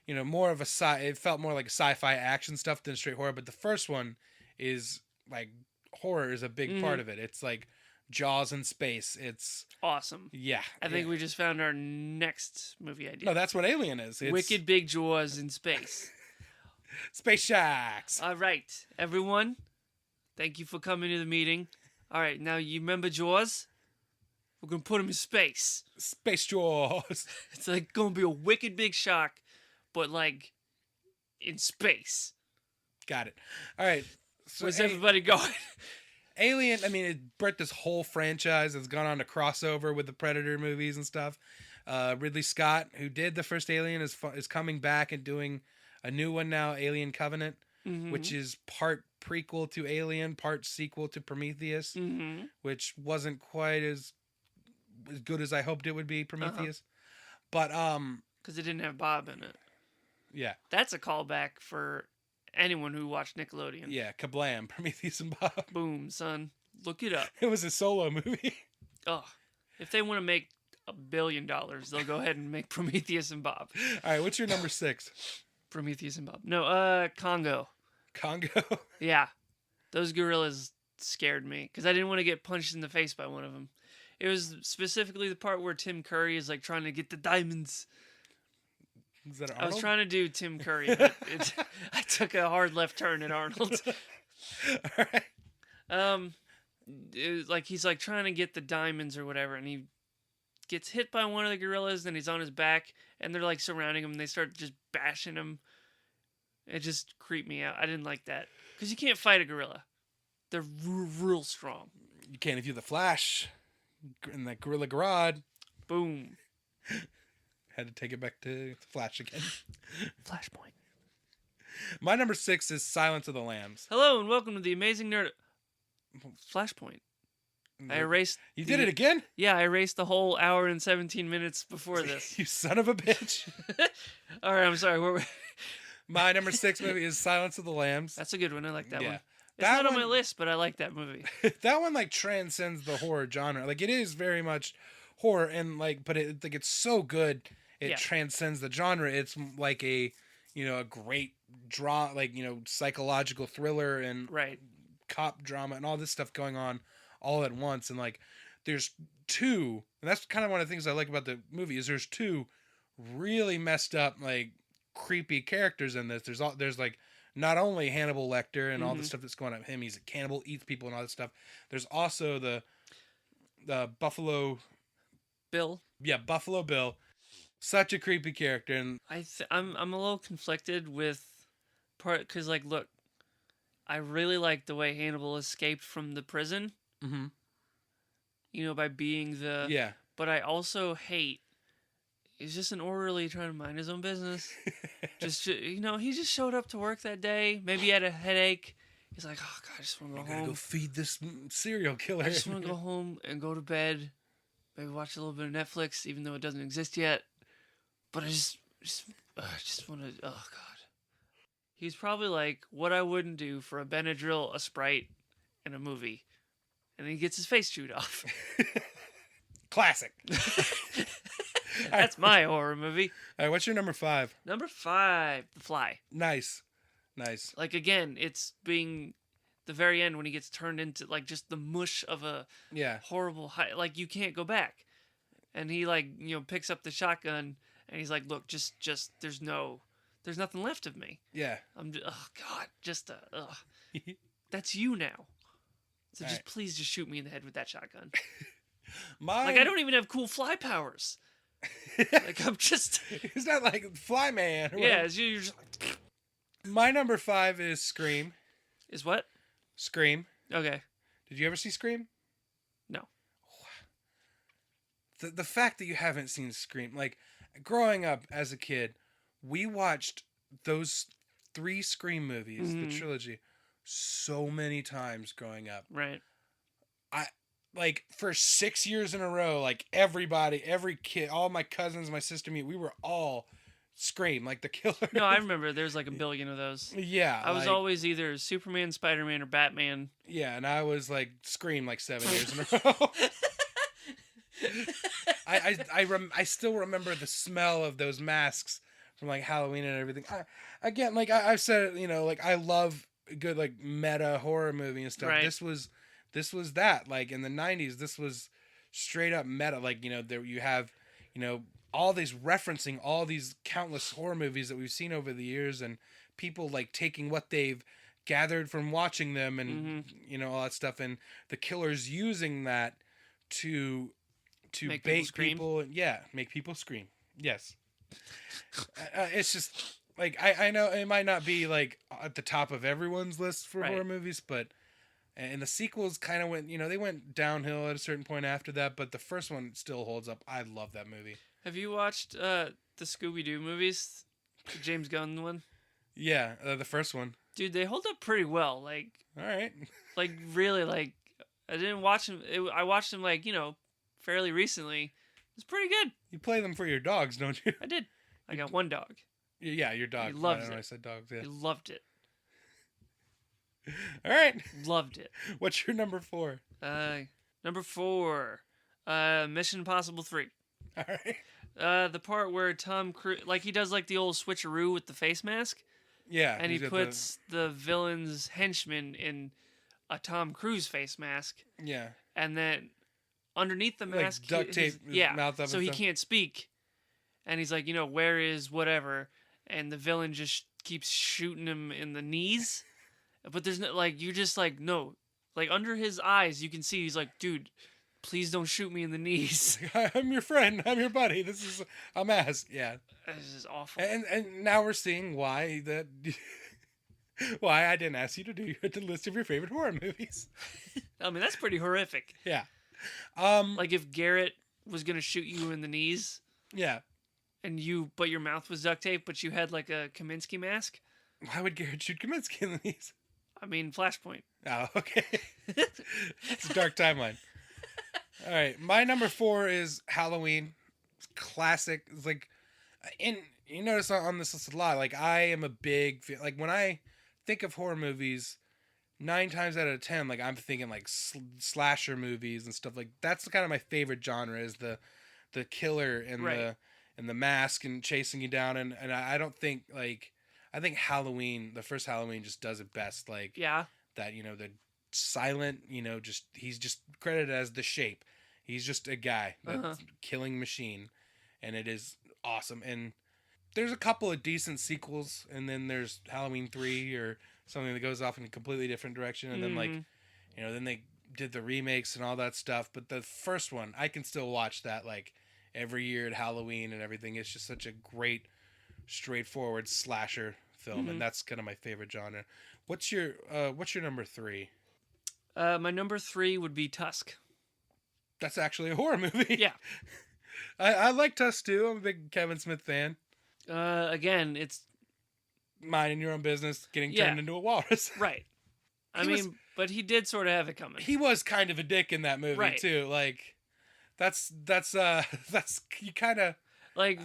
more of it felt more like sci-fi action stuff than straight horror. But the first one is like horror is a big part of it. It's like Jaws in space. It's awesome. Yeah. I think we just found our next movie idea. No, that's what Alien is. It's Wicked Big Jaws in space. Space Sharks. All right, everyone. Thank you for coming to the meeting. All right, now you remember Jaws? We're going to put him in space. Space Jaws. It's like going to be a wicked big shark, but like in space. Got it. All right. So where's everybody going? Alien, it birthed this whole franchise. It's gone on to crossover with the Predator movies and stuff. Ridley Scott, who did the first Alien, is coming back and doing a new one now, Alien Covenant, which is part prequel to Alien, part sequel to Prometheus, which wasn't quite as good as I hoped it would be, Prometheus. But because it didn't have Bob in it. Yeah. That's a callback for anyone who watched Nickelodeon. Yeah, kablam, Prometheus and Bob. Boom, son. Look it up. It was a solo movie. Oh, if they want to make $1 billion, they'll go ahead and make Prometheus and Bob. All right, what's your number 6? Prometheus and Bob. No, Congo. Congo? Yeah. Those gorillas scared me because I didn't want to get punched in the face by one of them. It was specifically the part where Tim Curry is like trying to get the diamonds. Is that Arnold? I was trying to do Tim Curry, but I took a hard left turn at Arnold. All right. It was like he's like trying to get the diamonds or whatever, and he gets hit by one of the gorillas, and he's on his back, and they're like surrounding him, and they start just bashing him. It just creeped me out. I didn't like that because you can't fight a gorilla. They're real strong. You can't if you're the Flash in that Gorilla Garage. Boom. Had to take it back to Flash again. Flashpoint. My number 6 is Silence of the Lambs. Hello and welcome to the Amazing Nerd. Flashpoint. I erased. You did it again? Yeah, I erased the whole hour and 17 minutes before this. You son of a bitch. All right, I'm sorry. My number 6 movie is Silence of the Lambs. That's a good one. I like that one. It's that not on my list, but I like that movie. That one transcends the horror genre. It is very much horror and but it's so good. It transcends the genre. It's like a great psychological thriller and cop drama and all this stuff going on all at once. And there's 2, and that's kind of one of the things I like about the movie is there's 2 really messed up creepy characters in this. There's not only Hannibal Lecter and all the stuff that's going on with him, he's a cannibal, eats people and all that stuff. There's also the Buffalo Bill. Yeah, Buffalo Bill. Such a creepy character, and I'm a little conflicted with because like look, I really like the way Hannibal escaped from the prison. Mm-hmm. You know, by being the yeah. But I also hate. He's just an orderly trying to mind his own business. He just showed up to work that day. Maybe he had a headache. He's like, oh God, I just want to go home. Go feed this serial killer. I just want to go home and go to bed. Maybe watch a little bit of Netflix, even though it doesn't exist yet. But I just want to. Oh God. He's probably like what I wouldn't do for a Benadryl, a Sprite, and a movie, and then he gets his face chewed off. Classic. That's my horror movie. All right, what's your number 5? Number 5, The Fly. Nice. Like, again, it's being the very end when he gets turned into, like, just the mush of a horrible, like, you can't go back. And he, like, picks up the shotgun, and he's like, look, just there's nothing left of me. Yeah. Oh, God, that's you now. So please just shoot me in the head with that shotgun. Like, I don't even have cool fly powers. Like, I'm just... It's not like Fly Man. Yeah, you're just like... My number 5 is Scream. Is what? Scream. Okay. Did you ever see Scream? No. The fact that you haven't seen Scream, like, growing up as a kid, we watched those 3 Scream movies, the trilogy, so many times growing up. Right. Like, for 6 years in a row, like, everybody, every kid, all my cousins, my sister, me, we were all Scream, like the killer. No, I remember there's like a billion of those. Yeah. I was always either Superman, Spider-Man, or Batman. Yeah, and I was, like, Scream, like, 7 years in a row. I still remember the smell of those masks from, like, Halloween and everything. I've said it, like, I love a good, like, meta horror movie and stuff. Right. This was that, like, in the 90s, this was straight up meta. Like, there you have, all these referencing all these countless horror movies that we've seen over the years, and people, like, taking what they've gathered from watching them and, all that stuff, and the killers using that to make bait people and, make people scream. Yes. It's just, like, I know it might not be, like, at the top of everyone's list for horror movies, but... And the sequels kind of went, they went downhill at a certain point after that, but the first one still holds up. I love that movie. Have you watched the Scooby-Doo movies? The James Gunn one? Yeah, the first one. Dude, they hold up pretty well. Like, all right. Like, really, like, I didn't watch them. I watched them, like, fairly recently. It's pretty good. You play them for your dogs, don't you? I did. I got one dog. Yeah, your dog. He loves it. I said dogs, yeah. He loved it. All right. Loved it. What's your number 4? Number 4, Mission Impossible 3. All right. The part where Tom Cruise, like, he does, like, the old switcheroo with the face mask. Yeah. And he puts the villain's henchman in a Tom Cruise face mask. Yeah. And then underneath the mask, like duct tape his mouth up, so he can't speak. And he's like, where is whatever? And the villain just keeps shooting him in the knees. But there's no, like, you're just like, no. Like, under his eyes, you can see he's like, dude, please don't shoot me in the knees. I'm your friend. I'm your buddy. This is a mask. Yeah. This is awful. And now we're seeing why I didn't ask you to do the list of your favorite horror movies. I mean, that's pretty horrific. Yeah. Like, if Garrett was going to shoot you in the knees. Yeah. But your mouth was duct tape, but you had, like, a Kaminsky mask. Why would Garrett shoot Kaminsky in the knees? I mean, Flashpoint. Oh, okay. It's a dark timeline. All right. My number 4 is Halloween. It's classic. It's like, and you notice on this list a lot, like, I am a big, like, when I think of horror movies, 9 times out of 10, like, I'm thinking, like, slasher movies and stuff. Like, that's kind of my favorite genre, is the killer and the mask and chasing you down. And I don't think, like, I think Halloween, the first Halloween, just does it best. Like, yeah, that, the silent, he's just credited as the Shape. He's just a guy, that killing machine, and it is awesome. And there's a couple of decent sequels, and then there's Halloween 3 or something that goes off in a completely different direction, and then like, then they did the remakes and all that stuff. But the first one, I can still watch that like every year at Halloween and everything. It's just such a great, straightforward slasher film, and that's kind of my favorite genre. What's your number 3? My number 3 would be Tusk. That's actually a horror movie. Yeah. I like Tusk too. I'm a big Kevin Smith fan. Again, it's minding your own business, getting turned into a walrus. Right. But he did sort of have it coming. He was kind of a dick in that movie too. Like, that's you kind of like.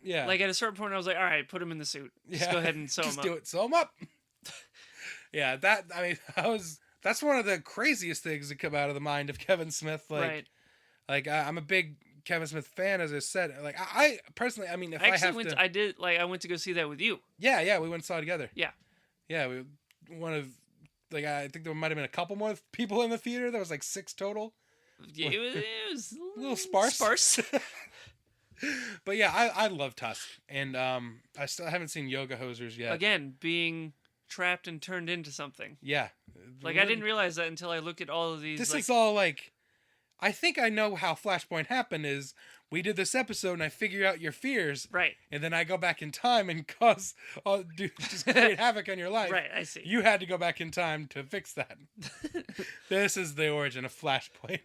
Yeah. Like at a certain point, I was like, all right, put him in the suit. Just go ahead and sew him up. Just do it. Sew him up. Yeah. That's one of the craziest things that come out of the mind of Kevin Smith. Like, I'm a big Kevin Smith fan, as I said. Like, I personally, I mean, if I went to go see that with you. Yeah, we went and saw it together. Yeah. Yeah, I think there might have been a couple more people in the theater. There was like 6 total. Yeah, it was a little sparse. But yeah, I love Tusk, and I still haven't seen Yoga Hosers yet. Again, being trapped and turned into something. Yeah. Like, I didn't realize that until I looked at all of these. This is all like, I think I know how Flashpoint happened is we did this episode and I figure out your fears. Right. And then I go back in time and just create havoc on your life. Right, I see. You had to go back in time to fix that. This is the origin of Flashpoint.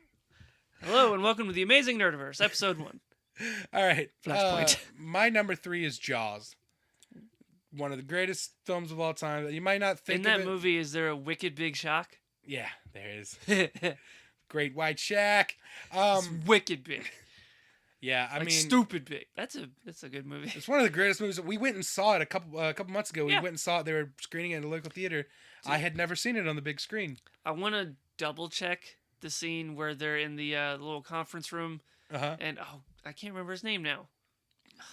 Hello and welcome to the Amazing Nerdiverse, episode 1. All right. Flashpoint. My number 3 is Jaws. One of the greatest films of all time. You might not think in that movie, is there a wicked big shark? Yeah, there is. Great white shack. It's wicked big. Yeah, I mean, stupid big. That's a good movie. It's one of the greatest movies. We went and saw it a couple months ago. We went and saw it. They were screening it at a local theater. I had never seen it on the big screen. I want to double check the scene where they're in the little conference room. And I can't remember his name now.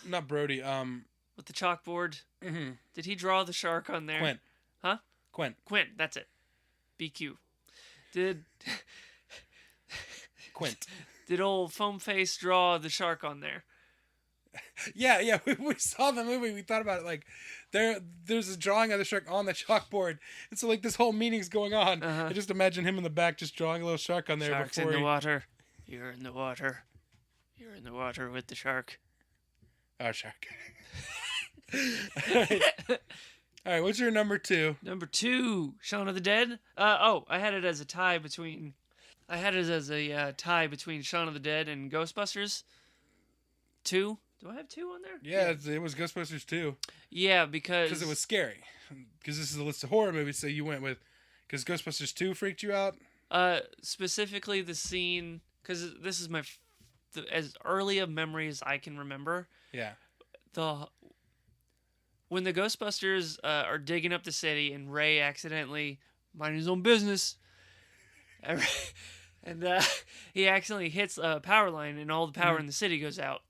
Not Brody. With the chalkboard. Mm-hmm. Did he draw the shark on there? Quint. Huh? Quint. That's it. BQ. Quint. Did old Foam Face draw the shark on there? Yeah. We saw the movie. We thought about it. Like, there's a drawing of the shark on the chalkboard, and so like this whole meeting's going on. I just imagine him in the back just drawing a little shark on there. Shark's in the water. You're in the water. You're in the water with the shark. Oh, shark. All right, what's your number 2? Number 2, Shaun of the Dead. I had it as a tie between. Tie between Shaun of the Dead and Ghostbusters 2. Do I have 2 on there? Yeah, it was Ghostbusters 2. Yeah, because it was scary. Because this is a list of horror movies, so you went with because Ghostbusters 2 freaked you out. Specifically the scene, because this is as early of memory as I can remember. Yeah. When the Ghostbusters are digging up the city and Ray accidentally minding his own business, and he accidentally hits a power line and all the power in the city goes out,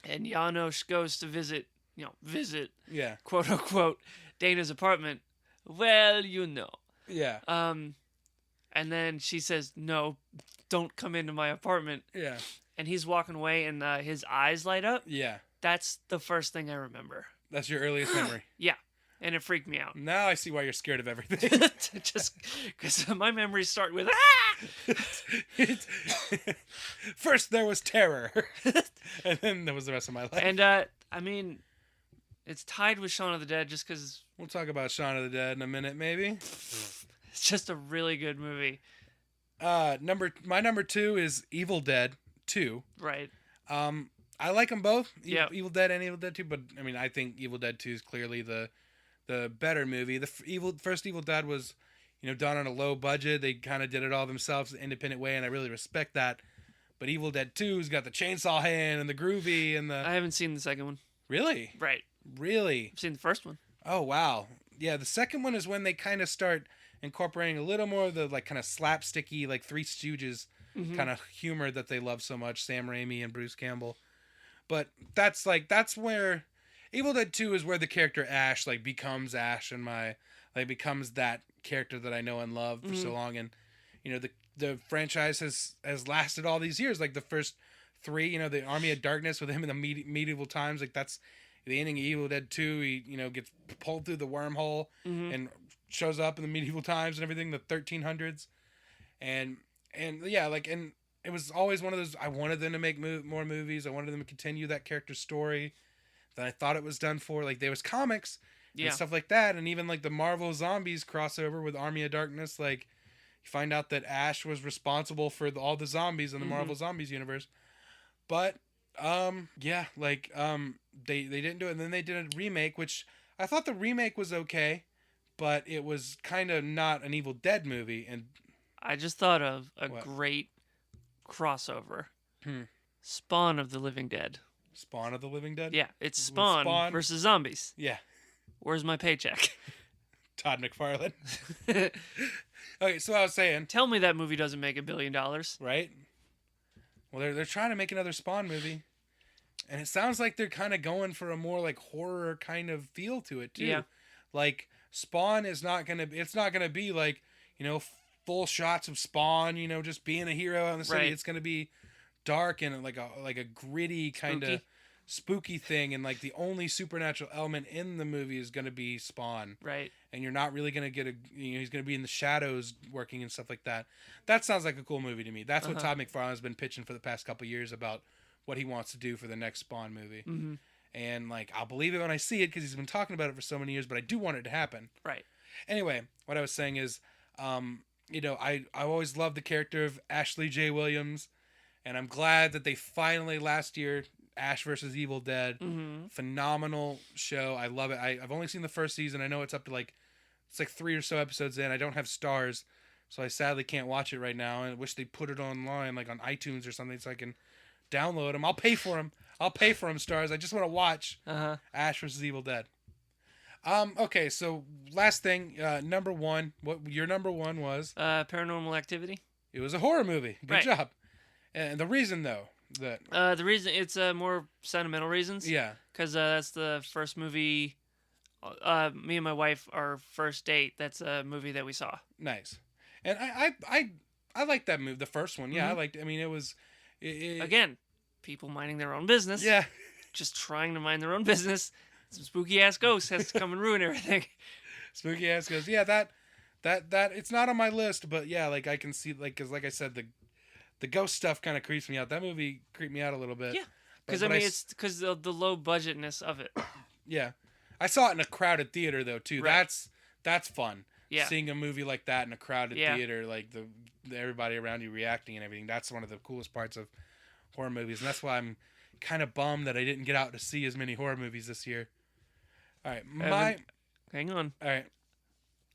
and Janosch goes to visit, yeah, quote unquote, Dana's apartment. Well, yeah. And then she says, "No, don't come into my apartment." Yeah. And he's walking away, and his eyes light up. Yeah. That's the first thing I remember. That's your earliest memory. Yeah, and it freaked me out. Now I see why you're scared of everything. Just because my memories start with First there was terror, and then there was the rest of my life. And I mean, it's tied with Shaun of the Dead just because. We'll talk about Shaun of the Dead in a minute, maybe. It's just a really good movie. My number 2 is Evil Dead 2. Right. I like them both. Yeah. Evil Dead and Evil Dead 2, but I mean, I think Evil Dead 2 is clearly the better movie. The first Evil Dead was, done on a low budget. They kind of did it all themselves, an independent way, and I really respect that. But Evil Dead 2's got the chainsaw hand and the groovy and the. I haven't seen the second one. Really? Right. Really? I've seen the first one. Oh wow. Yeah, the second one is when they kind of start incorporating a little more of the like kind of slapsticky like Three Stooges kind of humor that they love so much, Sam Raimi and Bruce Campbell. But that's where Evil Dead 2 is where the character Ash like becomes Ash and becomes that character that I know and love for so long. And the franchise has lasted all these years. Like the first 3, the Army of Darkness with him in the medieval times, like that's the ending of Evil Dead 2, he, you know, gets pulled through the wormhole and shows up in the medieval times and everything, the 1300s. And yeah, like, and it was always one of those, I wanted them to make more movies. I wanted them to continue that character's story that I thought it was done for. Like, there was comics and stuff like that. And even like the Marvel Zombies crossover with Army of Darkness, like, you find out that Ash was responsible for all the zombies in the Marvel Zombies universe. But, yeah, like, they didn't do it. And then they did a remake, which I thought the remake was okay, but it was kind of not an Evil Dead movie. And I just thought of a great crossover. Spawn of the Living Dead. Spawn of the Living Dead? Yeah, it's Spawn versus zombies. Yeah. Where's my paycheck? Todd McFarlane. Okay, so I was saying... Tell me that movie doesn't make $1 billion. Right? Well, they're trying to make another Spawn movie. And it sounds like they're kind of going for a more, like, horror kind of feel to it, too. Yeah. Like, Spawn is not going to... It's not going to be, like, you know, full shots of Spawn, you know, just being a hero out in the city. Right. It's going to be dark and, like a gritty kind of spooky thing. And, like, the only supernatural element in the movie is going to be Spawn. Right. And you're not really going to get you know, he's going to be in the shadows working and stuff like that. That sounds like a cool movie to me. That's what Todd McFarlane has been pitching for the past couple years about what he wants to do for the next Spawn movie. And, like, I'll believe it when I see it because he's been talking about it for so many years, but I do want it to happen. Right. Anyway, what I was saying is, you know, I always loved the character of Ashley J. Williams, and I'm glad that they finally, last year, Ash versus Evil Dead, phenomenal show. I love it. I've only seen the first season. I know it's up to, like, it's like 3 or so episodes in. I don't have Stars, so I sadly can't watch it right now. And I wish they put it online, like on iTunes or something, so I can download them. I'll pay for them. Stars. I just want to watch Ash vs. Evil Dead. Okay, so last thing, number one. What your number one was? Paranormal Activity. It was a horror movie. Good job. And the reason, though, that the reason it's more sentimental reasons. Yeah. Because that's the first movie. Me and my wife, our first date. That's a movie that we saw. Nice. And I liked that movie, the first one. Yeah, I liked. I mean, it was. Again, people minding their own business. Yeah. Just trying to mind their own business. Some spooky ass ghost has to come and ruin everything. Spooky ass ghost. Yeah, that it's not on my list, but yeah, like I can see, like, because like I said, the ghost stuff kind of creeps me out. That movie creeped me out a little bit. Yeah, because I mean, it's because of the low budgetness of it. Yeah, I saw it in a crowded theater though too. Right. That's fun. Yeah, seeing a movie like that in a crowded theater, like the everybody around you reacting and everything. That's one of the coolest parts of horror movies, and that's why I'm kind of bummed that I didn't get out to see as many horror movies this year. All right, hang on. All right,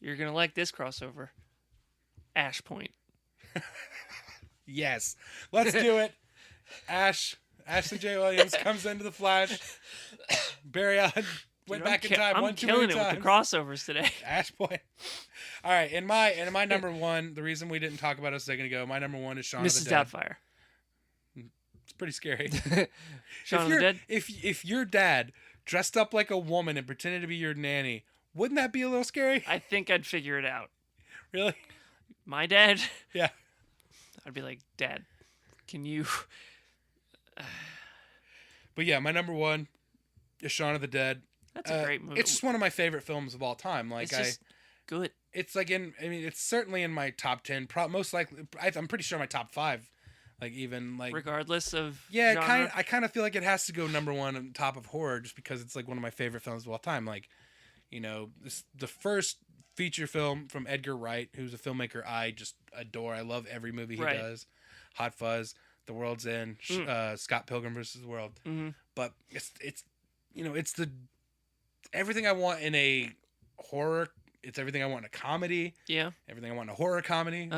you're gonna like this crossover. Flashpoint. Yes, let's do it. Ashley J. Williams comes into the Flash. Barry Allen went back in time. I'm killing it with the crossovers today. Flashpoint. All right, in my number one, the reason we didn't talk about it a second ago, my number one is Shaun of the Dead. Mrs. Doubtfire. It's pretty scary. Shaun of the Dead. If your dad dressed up like a woman and pretended to be your nanny, wouldn't that be a little scary? I think I'd figure it out. Really? My dad? Yeah. I'd be like, Dad, can you... But yeah, my number one is Shaun of the Dead. That's a great movie. It's just one of my favorite films of all time. Like, it's just good. It's like it's certainly in my top 10. Most likely, I'm pretty sure my top 5. Like, even like regardless of genre. I kind of feel like it has to go number one on top of horror, just because it's like one of my favorite films of all time. Like, you know, the first feature film from Edgar Wright, who's a filmmaker I just adore. I love every movie he does. Hot Fuzz, The World's End, Scott Pilgrim vs. the World. But it's you know, it's the everything I want in a horror. It's everything I want in a comedy. Yeah. Everything I want in a horror comedy.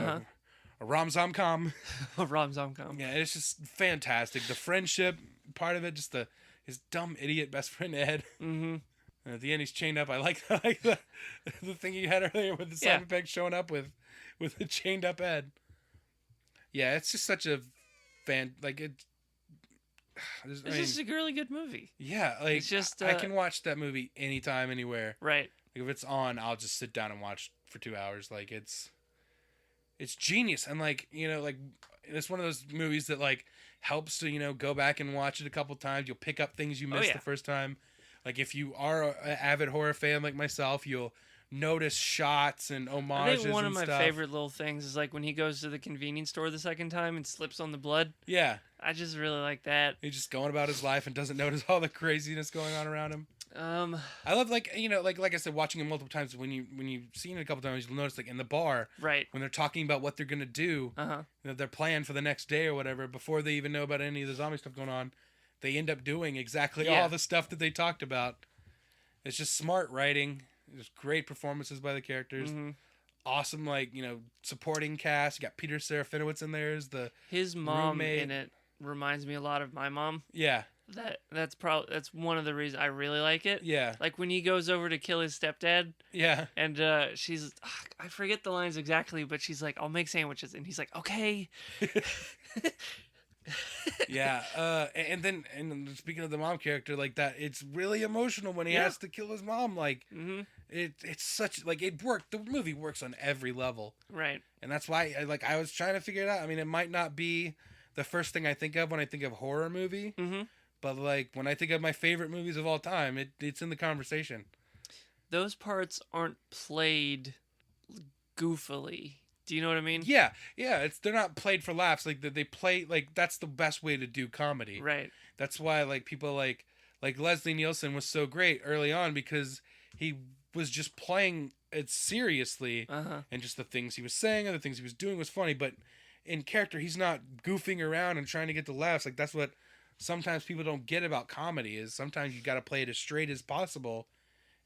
A rom-com. A rom-com. Yeah, it's just fantastic. The friendship part of it, just his dumb idiot best friend Ed. And at the end, he's chained up. I like the thing you had earlier with the Simon Pegg showing up with the chained up Ed. Yeah, it's just such a it's just a really good movie. Yeah, like it's just I can watch that movie anytime, anywhere. Right. Like, if it's on, I'll just sit down and watch for 2 hours. Like, it's genius. And like, you know, like, it's one of those movies that like helps to, you know, go back and watch it a couple times. You'll pick up things you missed the first time. Like if you are an avid horror fan like myself, you'll notice shots and homages. I think one of my stuff. favorite little things is like when he goes to the convenience store the second time and slips on the blood. Yeah. I just really like that. He's just going about his life and doesn't notice all the craziness going on around him. I love like I said, watching him multiple times. When you've seen it a couple times, you'll notice like in the bar, right, when they're talking about what they're gonna do, their plan for the next day or whatever, before they even know about any of the zombie stuff going on, they end up doing exactly all the stuff that they talked about. It's just smart writing. There's great performances by the characters. Mm-hmm. Awesome, supporting cast. You got Peter Serafinowicz in there as his mom roommate. In it reminds me a lot of my mom. Yeah. That's one of the reasons I really like it. Yeah. Like when he goes over to kill his stepdad. Yeah. And she's, I forget the lines exactly, but she's like, "I'll make sandwiches," and he's like, "Okay." Yeah. And speaking of the mom character, like that, it's really emotional when he has to kill his mom. Like, it's such it worked. The movie works on every level. Right. And that's why I was trying to figure it out. I mean, it might not be the first thing I think of when I think of horror movie. Mm-hmm. But when I think of my favorite movies of all time, it's in the conversation. Those parts aren't played goofily. Do you know what I mean? Yeah. They're not played for laughs. Like they play that's the best way to do comedy. Right. That's why people like Leslie Nielsen was so great early on, because he was just playing it seriously, and just the things he was saying and the things he was doing was funny. But in character, he's not goofing around and trying to get the laughs. Like that's what sometimes people don't get about comedy, is sometimes you got to play it as straight as possible,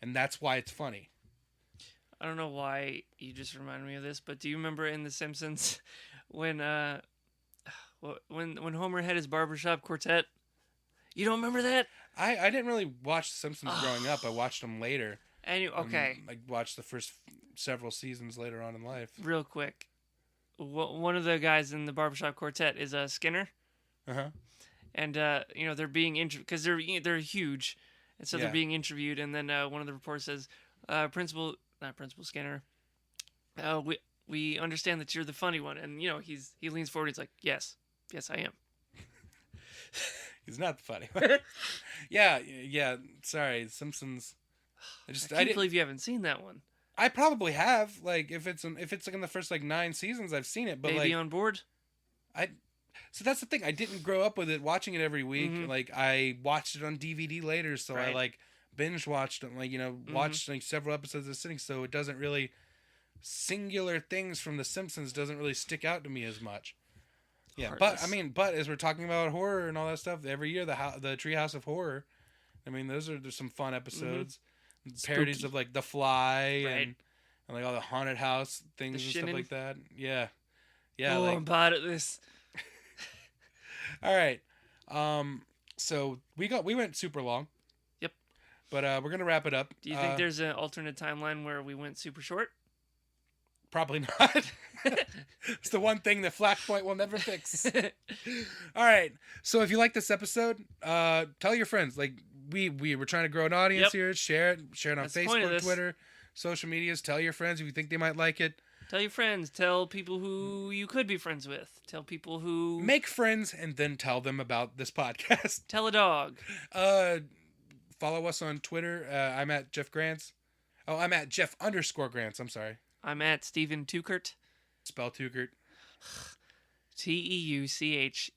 and that's why it's funny. I don't know why you just reminded me of this, but do you remember in The Simpsons when Homer had his barbershop quartet? You don't remember that? I didn't really watch The Simpsons growing up. I watched them later. And I watched the first several seasons later on in life. Real quick, one of the guys in the barbershop quartet is Skinner. And they're being interviewed because they're huge, and so they're being interviewed. And then one of the reporters says, Principal Skinner, we understand that you're the funny one." And he leans forward. He's like, yes, I am. He's not the funny one. Yeah. Sorry, Simpsons. I can't believe you haven't seen that one. I probably have. If it's in the first 9 seasons, I've seen it. But Baby on Board. So that's the thing. I didn't grow up with it, watching it every week. Mm-hmm. I watched it on DVD later, so right. I binge watched it. Watched several episodes of a sitting. So it doesn't really, singular things from The Simpsons doesn't really stick out to me as much. Yeah, but as we're talking about horror and all that stuff, every year the Treehouse of Horror. There's some fun episodes, parodies of The Fly, right. and all the haunted house things and stuff like that. Yeah. Oh, I'm bad at this. All right. So we went super long. Yep. But we're gonna wrap it up. Do you think there's an alternate timeline where we went super short? Probably not. It's the one thing that Flashpoint will never fix. All right. So if you like this episode, tell your friends. We were trying to grow an audience here. Share it on Facebook, Twitter, social medias. Tell your friends if you think they might like it. Tell your friends. Tell people who you could be friends with. Tell people who... Make friends and then tell them about this podcast. Tell a dog. Follow us on Twitter. I'm at Jeff Grants. Oh, I'm at Jeff_Grants. I'm sorry. I'm at Steven Tukert. Spell Tukert. Teuchert.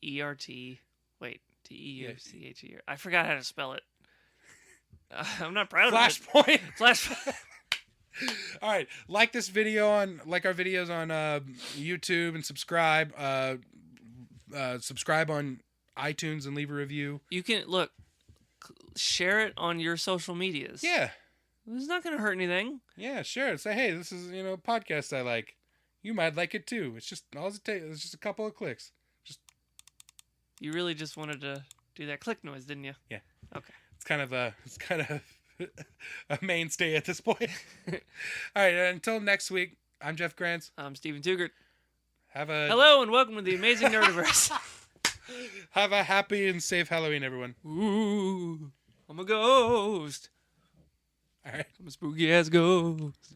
Wait, Teucher. I forgot how to spell it. I'm not proud of it. Flashpoint. All right, like our videos on YouTube, and subscribe. Subscribe on iTunes and leave a review. You can share it on your social medias. Yeah, it's not gonna hurt anything. Yeah, sure. Say, hey, this is a podcast I like. You might like it too. It's just it's just a couple of clicks. You really just wanted to do that click noise, didn't you? Yeah. Okay. It's kind of a mainstay at this point. All right, until next week, I'm Jeff Grants. I'm Steven Tugert. Hello and welcome to the Amazing Nerdiverse. Have a happy and safe Halloween, everyone. Ooh, I'm a ghost. All right. I'm a spooky ass ghost.